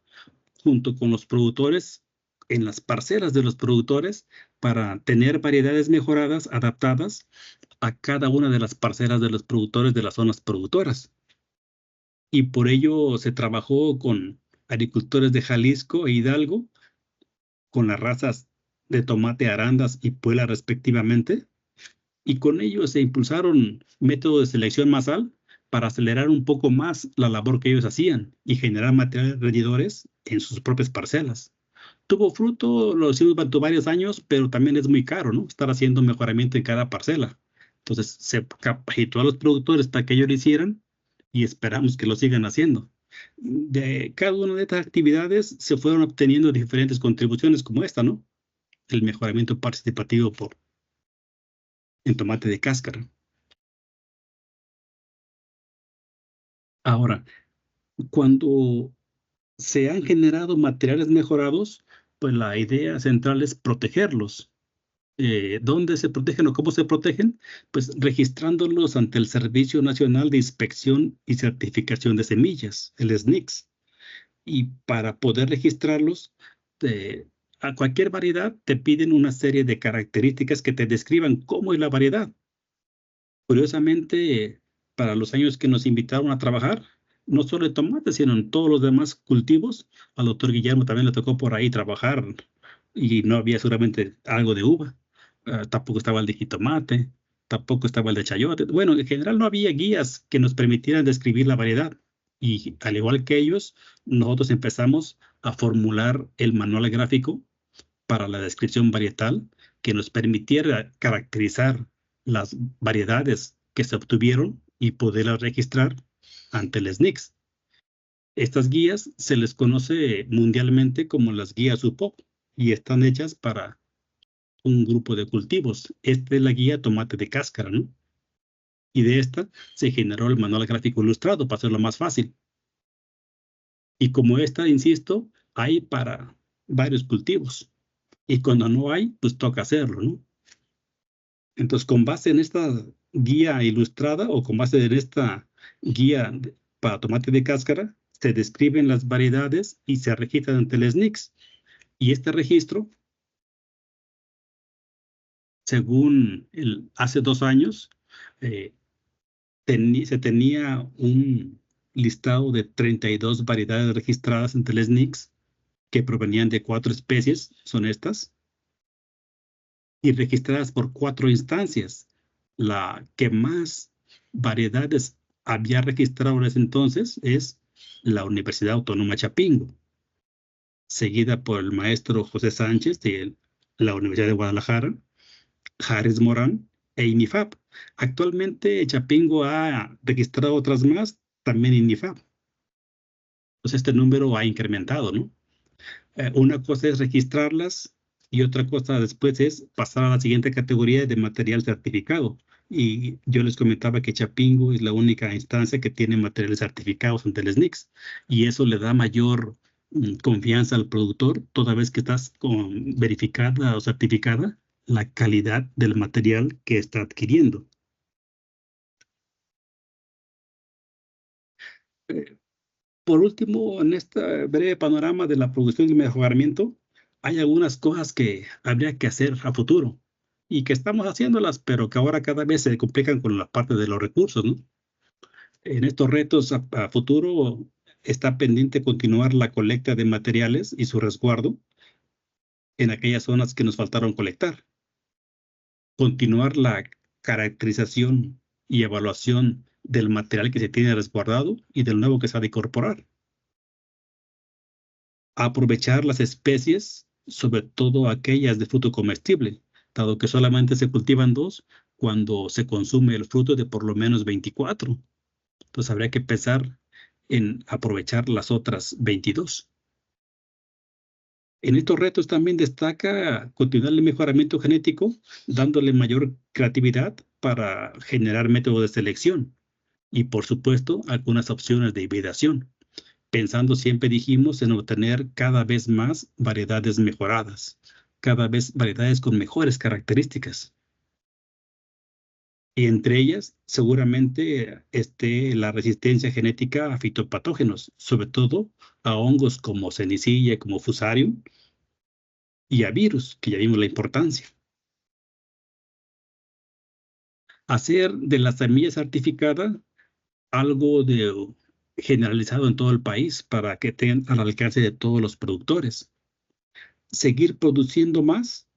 junto con los productores en las parcelas de los productores para tener variedades mejoradas, adaptadas a cada una de las parcelas de los productores de las zonas productoras. Y por ello se trabajó con agricultores de Jalisco e Hidalgo, con las razas de tomate Arandas y Puebla respectivamente, y con ello se impulsaron métodos de selección masal para acelerar un poco más la labor que ellos hacían y generar materiales rendidores en sus propias parcelas. Tuvo fruto, lo hicimos durante varios años, pero también es muy caro, ¿no? Estar haciendo mejoramiento en cada parcela. Entonces se capacitó a los productores para que ellos lo hicieran y esperamos que lo sigan haciendo. De cada una de estas actividades se fueron obteniendo diferentes contribuciones como esta, ¿no? El mejoramiento participativo en tomate de cáscara. Ahora, cuando se han generado materiales mejorados, pues la idea central es protegerlos. ¿Dónde se protegen o cómo se protegen? Pues registrándolos ante el Servicio Nacional de Inspección y Certificación de Semillas, el SNICS. Y para poder registrarlos, a cualquier variedad te piden una serie de características que te describan cómo es la variedad. Curiosamente, para los años que nos invitaron a trabajar, no solo en tomate, sino en todos los demás cultivos, al doctor Guillermo también le tocó por ahí trabajar y no había seguramente algo de uva. Tampoco estaba el de jitomate, tampoco estaba el de chayote. Bueno, en general no había guías que nos permitieran describir la variedad. Y al igual que ellos, nosotros empezamos a formular el manual gráfico para la descripción varietal que nos permitiera caracterizar las variedades que se obtuvieron y poderlas registrar ante el SNICS. Estas guías se les conoce mundialmente como las guías UPOP y están hechas para un grupo de cultivos. Esta es la guía tomate de cáscara, ¿no? Y de esta se generó el manual gráfico ilustrado para hacerlo más fácil. Y como esta, insisto, hay para varios cultivos. Y cuando no hay, pues toca hacerlo, ¿no? Entonces, con base en esta guía ilustrada o con base en esta guía para tomate de cáscara, se describen las variedades y se registran ante el SNICS. Y este registro, según hace 2 años, eh, se tenía un listado de 32 variedades registradas ante el SNICS que provenían de 4 especies, son estas, y registradas por 4 instancias. la que más variedades había registrado en ese entonces es la Universidad Autónoma Chapingo, seguida por el maestro José Sánchez de la Universidad de Guadalajara, Harris Morán e INIFAP. Actualmente Chapingo ha registrado otras más, también INIFAP. Entonces este número ha incrementado, ¿no? Una cosa es registrarlas y otra cosa después es pasar a la siguiente categoría de material certificado. Y yo les comentaba que Chapingo es la única instancia que tiene materiales certificados ante el SNICS. Y eso le da mayor confianza al productor toda vez que estás verificada o certificada la calidad del material que está adquiriendo. Por último, en este breve panorama de la producción y mejoramiento, hay algunas cosas que habría que hacer a futuro y que estamos haciéndolas, pero que ahora cada vez se complican con la parte de los recursos, ¿no? En estos retos a futuro está pendiente continuar la colecta de materiales y su resguardo en aquellas zonas que nos faltaron colectar. Continuar la caracterización y evaluación del material que se tiene resguardado y del nuevo que se ha de incorporar. Aprovechar las especies, sobre todo aquellas de fruto comestible, dado que solamente se cultivan 2 cuando se consume el fruto de por lo menos 24. Entonces habría que pensar en aprovechar las otras 22. En estos retos también destaca continuar el mejoramiento genético, dándole mayor creatividad para generar métodos de selección y, por supuesto, algunas opciones de hibridación, pensando siempre, dijimos, en obtener cada vez más variedades mejoradas, cada vez variedades con mejores características. Y entre ellas, seguramente esté la resistencia genética a fitopatógenos, sobre todo a hongos como Senicilla, como Fusarium, y a virus, que ya vimos la importancia. Hacer de la semilla certificada algo generalizado en todo el país para que estén al alcance de todos los productores. Seguir produciendo más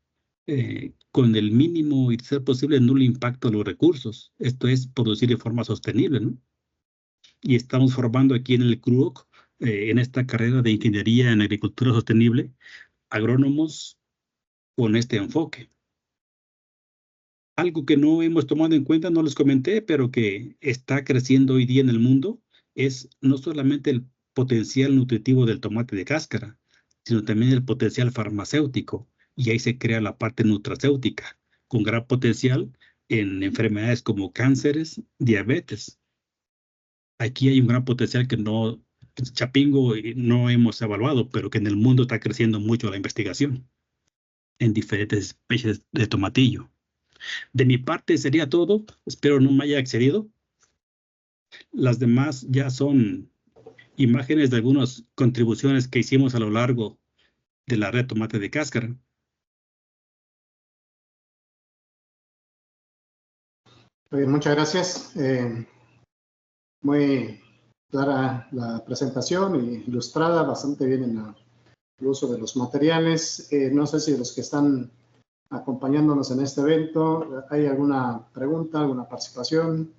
con el mínimo y, de ser posible, nulo impacto a los recursos. Esto es producir de forma sostenible, ¿no? Y estamos formando aquí en el CRUOC, en esta carrera de Ingeniería en Agricultura Sostenible, agrónomos con este enfoque. Algo que no hemos tomado en cuenta, no les comenté, pero que está creciendo hoy día en el mundo, es no solamente el potencial nutritivo del tomate de cáscara, sino también el potencial farmacéutico. Y ahí se crea la parte nutracéutica, con gran potencial en enfermedades como cánceres, diabetes. Aquí hay un gran potencial que no, Chapingo no hemos evaluado, pero que en el mundo está creciendo mucho la investigación en diferentes especies de tomatillo. De mi parte sería todo. Espero no me haya excedido. Las demás ya son imágenes de algunas contribuciones que hicimos a lo largo de la red Tomate de Cáscara. Muchas gracias. Muy clara la presentación y ilustrada, bastante bien en el uso de los materiales. No sé si los que están acompañándonos en este evento, ¿hay alguna pregunta, alguna participación?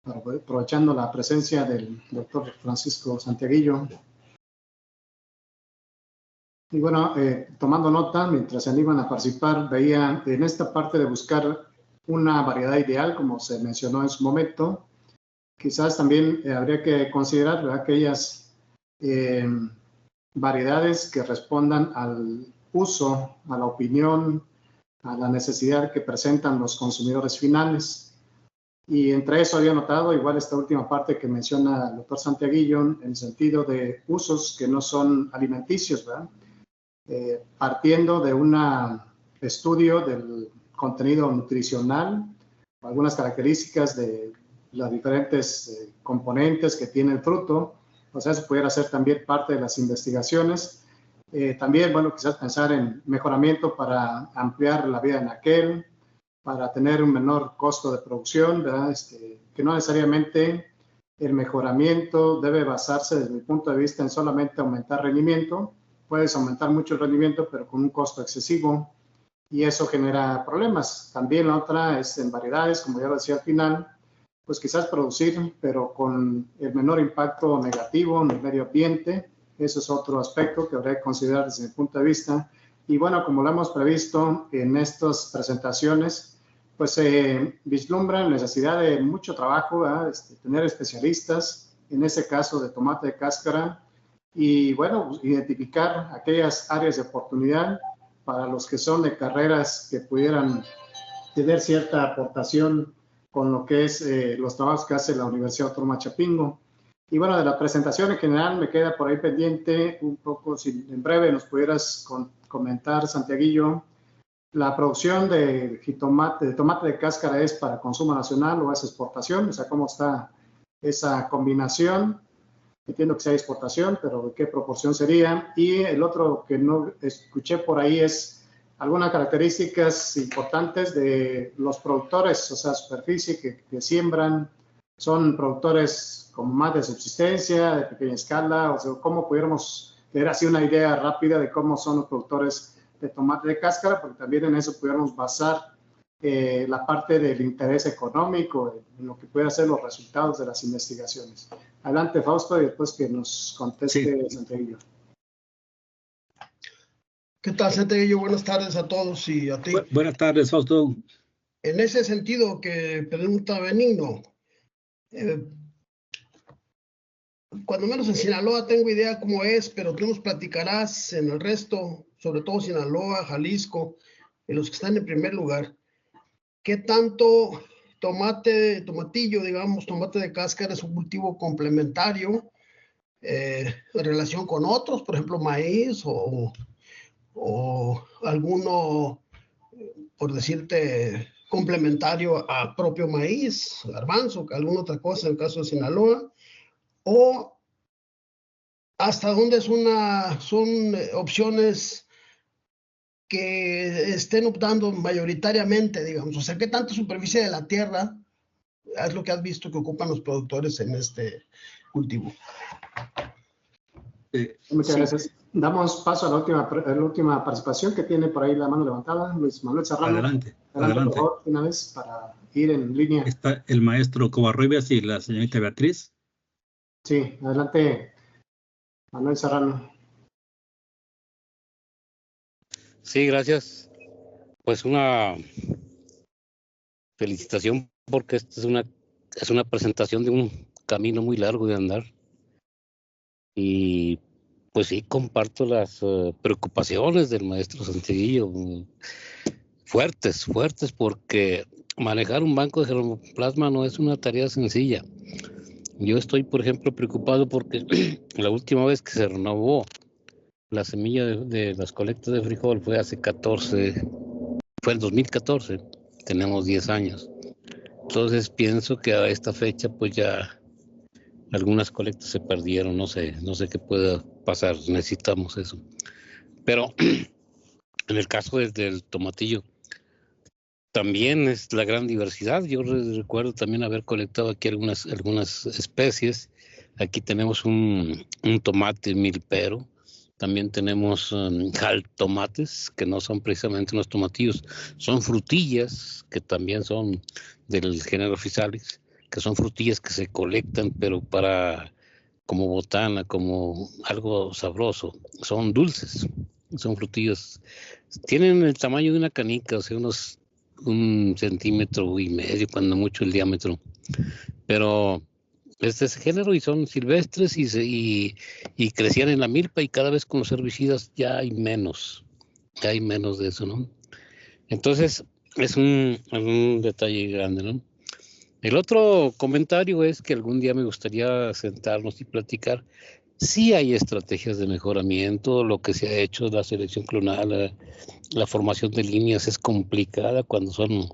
Aprovechando la presencia del doctor Francisco Santiaguillo. Y bueno, tomando nota, mientras se animan a participar, veía en esta parte de buscar una variedad ideal, como se mencionó en su momento, quizás también habría que considerar, ¿verdad?, aquellas variedades que respondan al uso, a la opinión, a la necesidad que presentan los consumidores finales. Y entre eso había notado igual esta última parte que menciona el doctor Santiaguillo, en el sentido de usos que no son alimenticios, ¿verdad? Partiendo de un estudio del contenido nutricional, algunas características de las diferentes componentes que tiene el fruto, o sea, eso pudiera ser también parte de las investigaciones. También, bueno, quizás pensar en mejoramiento para ampliar la vida en aquel, para tener un menor costo de producción, ¿verdad? Que no necesariamente el mejoramiento debe basarse, desde mi punto de vista, en solamente aumentar rendimiento. Puedes aumentar mucho el rendimiento, pero con un costo excesivo. y eso genera problemas. También la otra es en variedades, como ya lo decía al final, pues quizás producir, pero con el menor impacto negativo en el medio ambiente. Eso es otro aspecto que habría que considerar desde mi punto de vista. Y bueno, como lo hemos previsto en estas presentaciones, pues se vislumbra la necesidad de mucho trabajo, tener especialistas, en ese caso de tomate de cáscara, y bueno, identificar aquellas áreas de oportunidad para los que son de carreras que pudieran tener cierta aportación con lo que es los trabajos que hace la Universidad Autónoma de Chapingo. Y bueno, de la presentación en general me queda por ahí pendiente un poco, si en breve nos pudieras comentar, Santiaguillo, la producción de tomate de cáscara es para consumo nacional o es exportación, o sea, cómo está esa combinación. Entiendo que sea exportación, pero ¿de qué proporción sería? Y el otro que no escuché por ahí es algunas características importantes de los productores, o sea, superficie que siembran, son productores con más de subsistencia, de pequeña escala, o sea, cómo pudiéramos tener así una idea rápida de cómo son los productores de tomate de cáscara, porque también en eso pudiéramos basar la parte del interés económico, en lo que pueden ser los resultados de las investigaciones. Adelante, Fausto, y después que nos conteste Santiaguillo. ¿Qué tal, Santiaguillo? Buenas tardes a todos y a ti. Buenas tardes, Fausto. En ese sentido que pregunta Benigno, cuando menos en Sinaloa tengo idea cómo es, pero tú nos platicarás en el resto, sobre todo Sinaloa, Jalisco, en los que están en primer lugar. ¿Qué tanto tomatillo, digamos, tomate de cáscara es un cultivo complementario en relación con otros, por ejemplo, maíz o alguno, por decirte, complementario a propio maíz, garbanzo, alguna otra cosa en el caso de Sinaloa? ¿O hasta dónde son opciones que estén optando mayoritariamente, digamos? O sea, ¿qué tanta superficie de la tierra es lo que has visto que ocupan los productores en este cultivo? Muchas gracias. Damos paso a la última participación que tiene por ahí la mano levantada, Luis Manuel Serrano. Adelante. Por favor, una vez para ir en línea. Está el maestro Covarrubias y la señorita Beatriz. Sí, adelante, Manuel Serrano. Sí, gracias. Pues una felicitación porque esta es una presentación de un camino muy largo de andar. Y pues sí, comparto las preocupaciones del maestro Santiaguillo, fuertes, porque manejar un banco de germoplasma no es una tarea sencilla. Yo estoy, por ejemplo, preocupado porque la última vez que se renovó la semilla de las colectas de frijol fue el 2014, tenemos 10 años. Entonces pienso que a esta fecha pues ya algunas colectas se perdieron, no sé qué pueda pasar, necesitamos eso. Pero en el caso del tomatillo, también es la gran diversidad. Yo recuerdo también haber colectado aquí algunas especies. Aquí tenemos un tomate milpero, también tenemos jaltomates, que no son precisamente unos tomatillos, son frutillas, que también son del género Physalis, que son frutillas que se colectan, pero como botana, como algo sabroso. Son dulces, son frutillas. Tienen el tamaño de una canica, o sea, unos 1,5 centímetros, cuando mucho el diámetro. Pero es de ese género y son silvestres y crecían en la milpa, y cada vez con los herbicidas ya hay menos de eso, ¿no? Entonces es un detalle grande, ¿no? El otro comentario es que algún día me gustaría sentarnos y platicar. Sí hay estrategias de mejoramiento, lo que se ha hecho, la selección clonal, la formación de líneas es complicada cuando son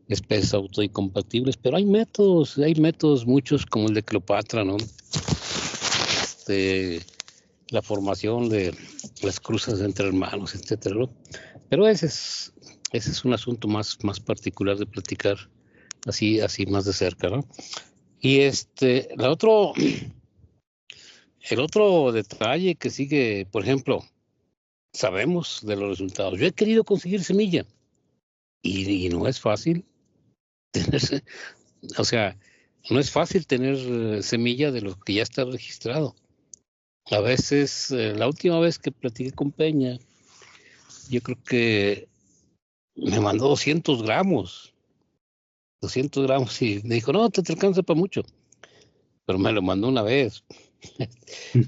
especies autoincompatibles, pero hay métodos muchos como el de Cleopatra, ¿no? La formación de las cruzas entre hermanos, etcétera, ¿no? Pero ese es un asunto más particular de platicar así más de cerca, ¿no? Y el otro detalle que sigue, por ejemplo, sabemos de los resultados. Yo he querido conseguir semilla, y no es fácil tener, o sea, no es fácil tener semilla de lo que ya está registrado. A veces, la última vez que platiqué con Peña, yo creo que me mandó 200 gramos y me dijo, no, te alcanza para mucho, pero me lo mandó una vez.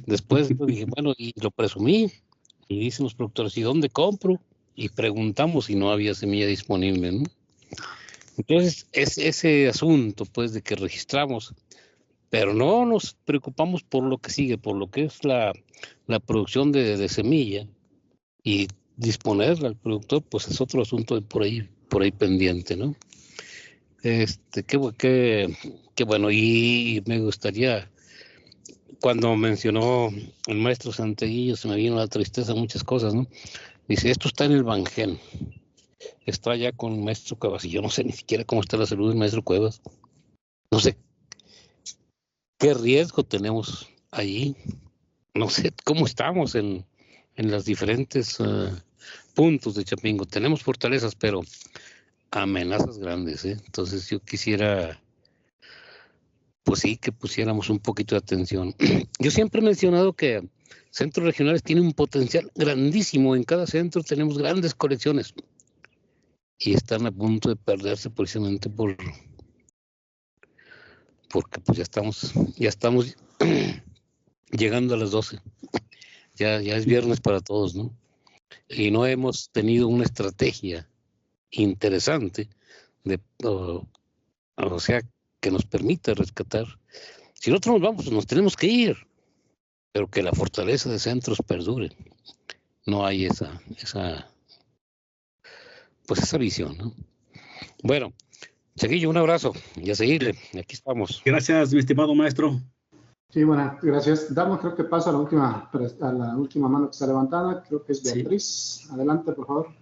Después dije, bueno, y lo presumí, y dicen los productores, ¿y dónde compro? Y preguntamos si no había semilla disponible, ¿no? Entonces, es ese asunto, pues, de que registramos, pero no nos preocupamos por lo que sigue, por lo que es la producción de semilla, y disponerla al productor, pues es otro asunto por ahí pendiente, ¿no? Qué bueno, y me gustaría, cuando mencionó el maestro Santiaguillo, se me vino la tristeza, muchas cosas, ¿no? Dice, esto está en el Bangén, está allá con el maestro Cuevas, y yo no sé ni siquiera cómo está la salud del maestro Cuevas, no sé qué riesgo tenemos allí, no sé cómo estamos en los diferentes puntos de Chapingo. Tenemos fortalezas, pero amenazas grandes, ¿eh? Entonces yo quisiera, pues sí, que pusiéramos un poquito de atención. Yo siempre he mencionado que centros regionales tienen un potencial grandísimo. En cada centro tenemos grandes colecciones y están a punto de perderse precisamente porque pues ya estamos llegando a las 12. Ya es viernes para todos, ¿no? Y no hemos tenido una estrategia interesante o sea, que nos permita rescatar. Si nosotros nos vamos, nos tenemos que ir, pero que la fortaleza de centros perdure. No hay esa visión, ¿no? Bueno, Chaguillo, un abrazo y a seguirle. Aquí estamos. Gracias, mi estimado maestro. Sí, bueno, gracias. Damos, creo que paso a la última mano que está levantada. Creo que es Beatriz. Sí. Adelante, por favor.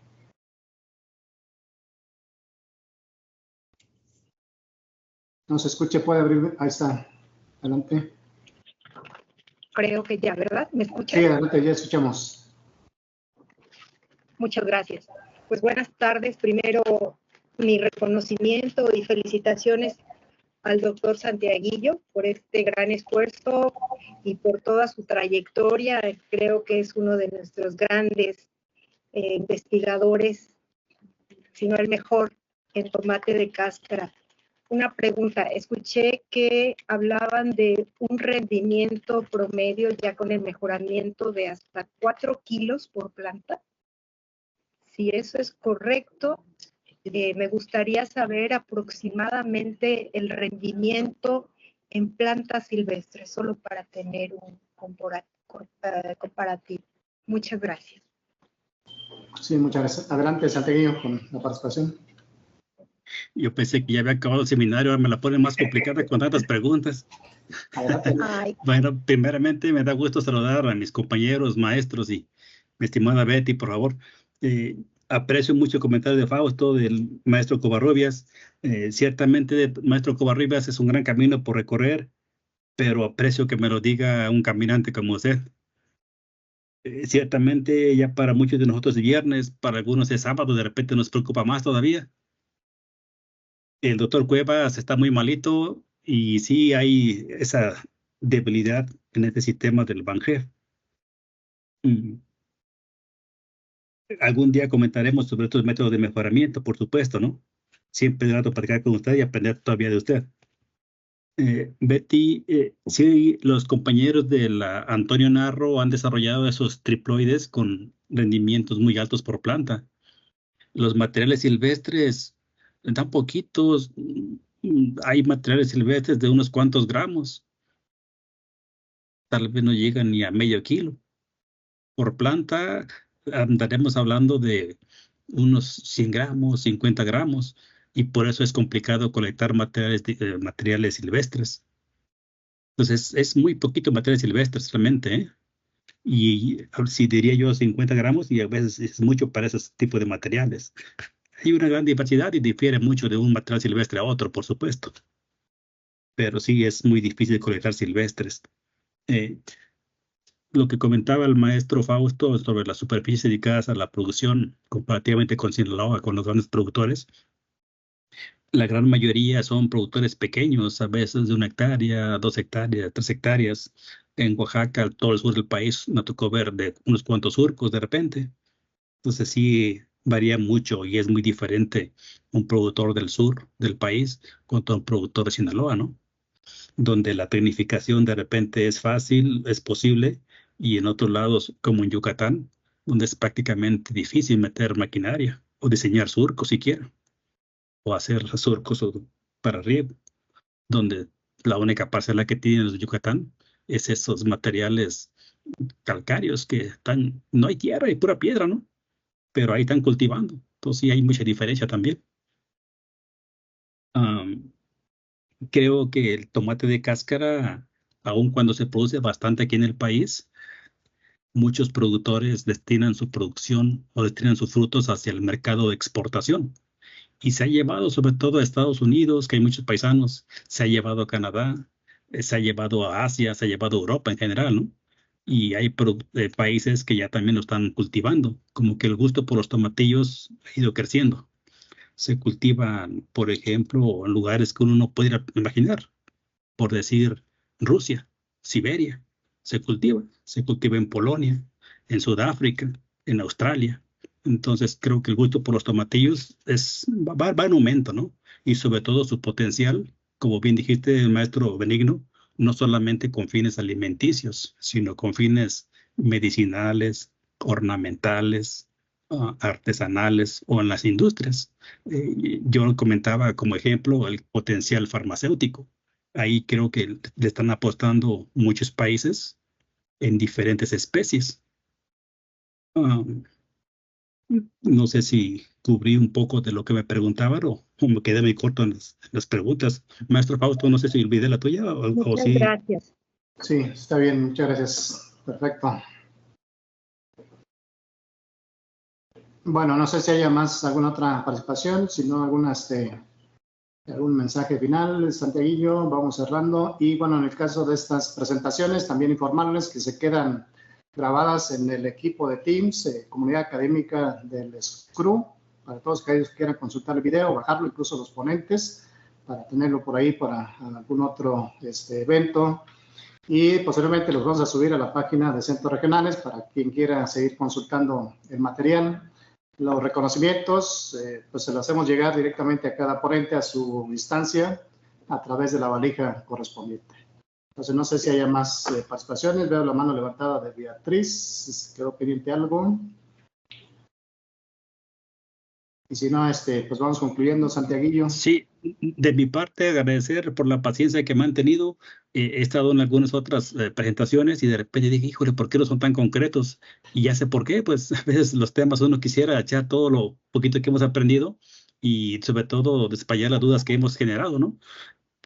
No se escuche, puede abrir. Ahí está. Adelante. Creo que ya, ¿verdad? ¿Me escuchan? Sí, adelante, ya escuchamos. Muchas gracias. Pues buenas tardes. Primero, mi reconocimiento y felicitaciones al doctor Santiaguillo por este gran esfuerzo y por toda su trayectoria. Creo que es uno de nuestros grandes investigadores, si no el mejor, en tomate de cáscara. Una pregunta, escuché que hablaban de un rendimiento promedio ya con el mejoramiento de hasta 4 kilos por planta. Si eso es correcto, me gustaría saber aproximadamente el rendimiento en plantas silvestres, solo para tener un comparativo. Muchas gracias. Sí, muchas gracias. Adelante, Santiaguillo, con la participación. Yo pensé que ya había acabado el seminario, ahora me la ponen más complicada con tantas preguntas. Bueno, primeramente me da gusto saludar a mis compañeros, maestros y mi estimada Betty, por favor. Aprecio mucho el comentario de Fausto, del maestro Covarrubias. Ciertamente, el maestro Covarrubias es un gran camino por recorrer, pero aprecio que me lo diga un caminante como usted. Ciertamente, ya para muchos de nosotros es viernes, para algunos es sábado, de repente nos preocupa más todavía. El doctor Cuevas está muy malito y sí hay esa debilidad en este sistema del Bangé. Algún día comentaremos sobre estos métodos de mejoramiento, por supuesto, ¿no? Siempre es grato platicar con usted y aprender todavía de usted. Betty, sí, los compañeros de la Antonio Narro han desarrollado esos triploides con rendimientos muy altos por planta. Los materiales silvestres dan poquitos. Hay materiales silvestres de unos cuantos gramos. Tal vez no llegan ni a medio kilo. Por planta andaremos hablando de unos 100 gramos, 50 gramos, y por eso es complicado colectar materiales silvestres. Entonces, es muy poquito materiales silvestres realmente, ¿eh? Y si diría yo 50 gramos, y a veces es mucho para esos tipos de materiales. Hay una gran diversidad y difiere mucho de un material silvestre a otro, por supuesto. Pero sí es muy difícil colectar silvestres. lo que comentaba el maestro Fausto sobre las superficies dedicadas a la producción comparativamente con Sinaloa, con los grandes productores, la gran mayoría son productores pequeños, a veces de 1 hectárea, 2 hectáreas, 3 hectáreas. En Oaxaca, todo el sur del país, me tocó ver de unos cuantos surcos de repente. Entonces sí varía mucho y es muy diferente un productor del sur del país contra un productor de Sinaloa, ¿no? Donde la tecnificación de repente es fácil, es posible, y en otros lados, como en Yucatán, donde es prácticamente difícil meter maquinaria o diseñar surcos siquiera, o hacer surcos para riego, donde la única parcela que tienen los de Yucatán es esos materiales calcáreos que están, no hay tierra, hay pura piedra, ¿no? Pero ahí están cultivando. Entonces sí hay mucha diferencia también. Am, Creo que el tomate de cáscara, aun cuando se produce bastante aquí en el país, muchos productores destinan su producción o destinan sus frutos hacia el mercado de exportación. Y se ha llevado sobre todo a Estados Unidos, que hay muchos paisanos, se ha llevado a Canadá, se ha llevado a Asia, se ha llevado a Europa en general, ¿no? Y hay países que ya también lo están cultivando, como que el gusto por los tomatillos ha ido creciendo. Se cultivan, por ejemplo, en lugares que uno no pudiera imaginar, por decir Rusia, Siberia, se cultiva en Polonia, en Sudáfrica, en Australia. Entonces creo que el gusto por los tomatillos va en aumento, ¿no? Y sobre todo su potencial, como bien dijiste, el maestro Benigno, no solamente con fines alimenticios, sino con fines medicinales, ornamentales, artesanales o en las industrias. Yo comentaba como ejemplo el potencial farmacéutico. Ahí creo que le están apostando muchos países en diferentes especies. Ah, no sé si cubrí un poco de lo que me preguntaban o me quedé muy corto en las preguntas. Maestro Fausto, no sé si olvidé la tuya o Muchas sí. gracias. Sí, está bien, muchas gracias. Perfecto. Bueno, no sé si haya más alguna otra participación, si no algún mensaje final, Santiaguillo, vamos cerrando. Y bueno, en el caso de estas presentaciones, también informarles que se quedan grabadas en el equipo de Teams, comunidad académica del SCRU, para todos aquellos que quieran consultar el video, bajarlo, incluso los ponentes, para tenerlo por ahí para algún otro evento. Y posteriormente los vamos a subir a la página de Centros Regionales para quien quiera seguir consultando el material. Los reconocimientos, pues se los hacemos llegar directamente a cada ponente a su instancia a través de la valija correspondiente. Entonces, no sé si haya más participaciones. Veo la mano levantada de Beatriz. ¿Quedó pendiente algo? Y si no, pues vamos concluyendo, Santiaguillo. Sí, de mi parte agradecer por la paciencia que me han tenido. He estado en algunas otras presentaciones y de repente dije, híjole, ¿por qué no son tan concretos? Y ya sé por qué, pues a veces los temas uno quisiera echar todo lo poquito que hemos aprendido y sobre todo despayar las dudas que hemos generado, ¿no?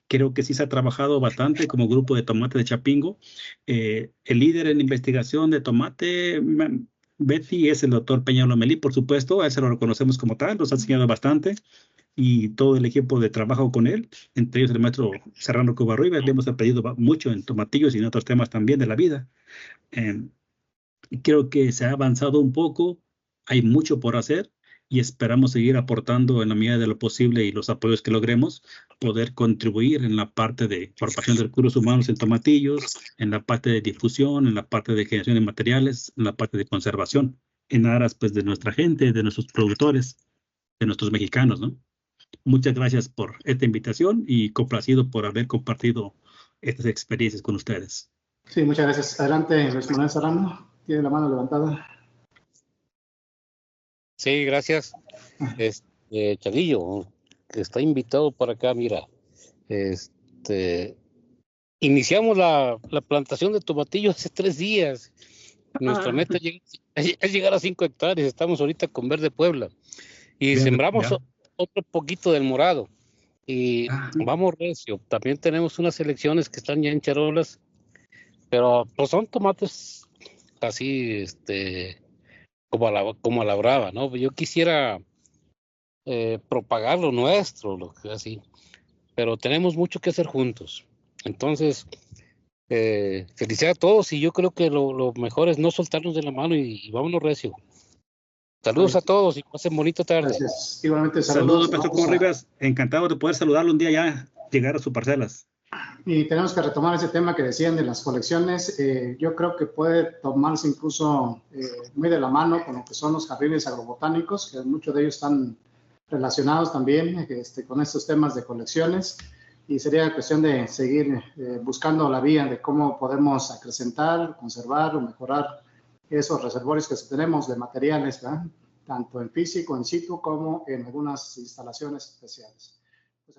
Creo que sí se ha trabajado bastante como grupo de tomate de Chapingo. El líder en investigación de tomate, Betty, es el doctor Peña Lomelí, por supuesto, a él se lo reconocemos como tal, nos ha enseñado bastante y todo el equipo de trabajo con él, entre ellos el maestro Serrano Covarrubias, le hemos aprendido mucho en tomatillos y en otros temas también de la vida. Creo que se ha avanzado un poco, hay mucho por hacer y esperamos seguir aportando en la medida de lo posible y los apoyos que logremos, poder contribuir en la parte de formación de recursos humanos en tomatillos, en la parte de difusión, en la parte de generación de materiales, en la parte de conservación, en aras pues de nuestra gente, de nuestros productores, de nuestros mexicanos, ¿no? Muchas gracias por esta invitación y complacido por haber compartido estas experiencias con ustedes. Sí, muchas gracias. Adelante, Luis Manuel Serrano. Tiene la mano levantada. Sí, gracias. Chaguillo, que está invitado para acá, mira. Iniciamos la plantación de tomatillo hace 3 días. Nuestra meta es llegar a 5 hectáreas. Estamos ahorita con Verde Puebla. Y Bien, sembramos ya. otro poquito del morado. Y vamos recio. También tenemos unas selecciones que están ya en charolas. Pero pues son tomates así, como a la brava, ¿no? Yo quisiera propagar lo nuestro, lo que así. Pero tenemos mucho que hacer juntos. Entonces, felicitar a todos y yo creo que lo mejor es no soltarnos de la mano y vámonos recio. Saludos a todos y pasen bonita tarde. Gracias. Igualmente Saludos, saludos. Pastor Vamos a- Rivas. Encantado de poder saludarlo un día ya, llegar a sus parcelas. Y tenemos que retomar ese tema que decían de las colecciones. Yo creo que puede tomarse incluso muy de la mano con lo que son los jardines agrobotánicos, que muchos de ellos están relacionados también con estos temas de colecciones. Y sería cuestión de seguir buscando la vía de cómo podemos acrecentar, conservar o mejorar esos reservorios que tenemos de materiales, ¿verdad? Tanto en físico, in situ, como en algunas instalaciones especiales. Pues,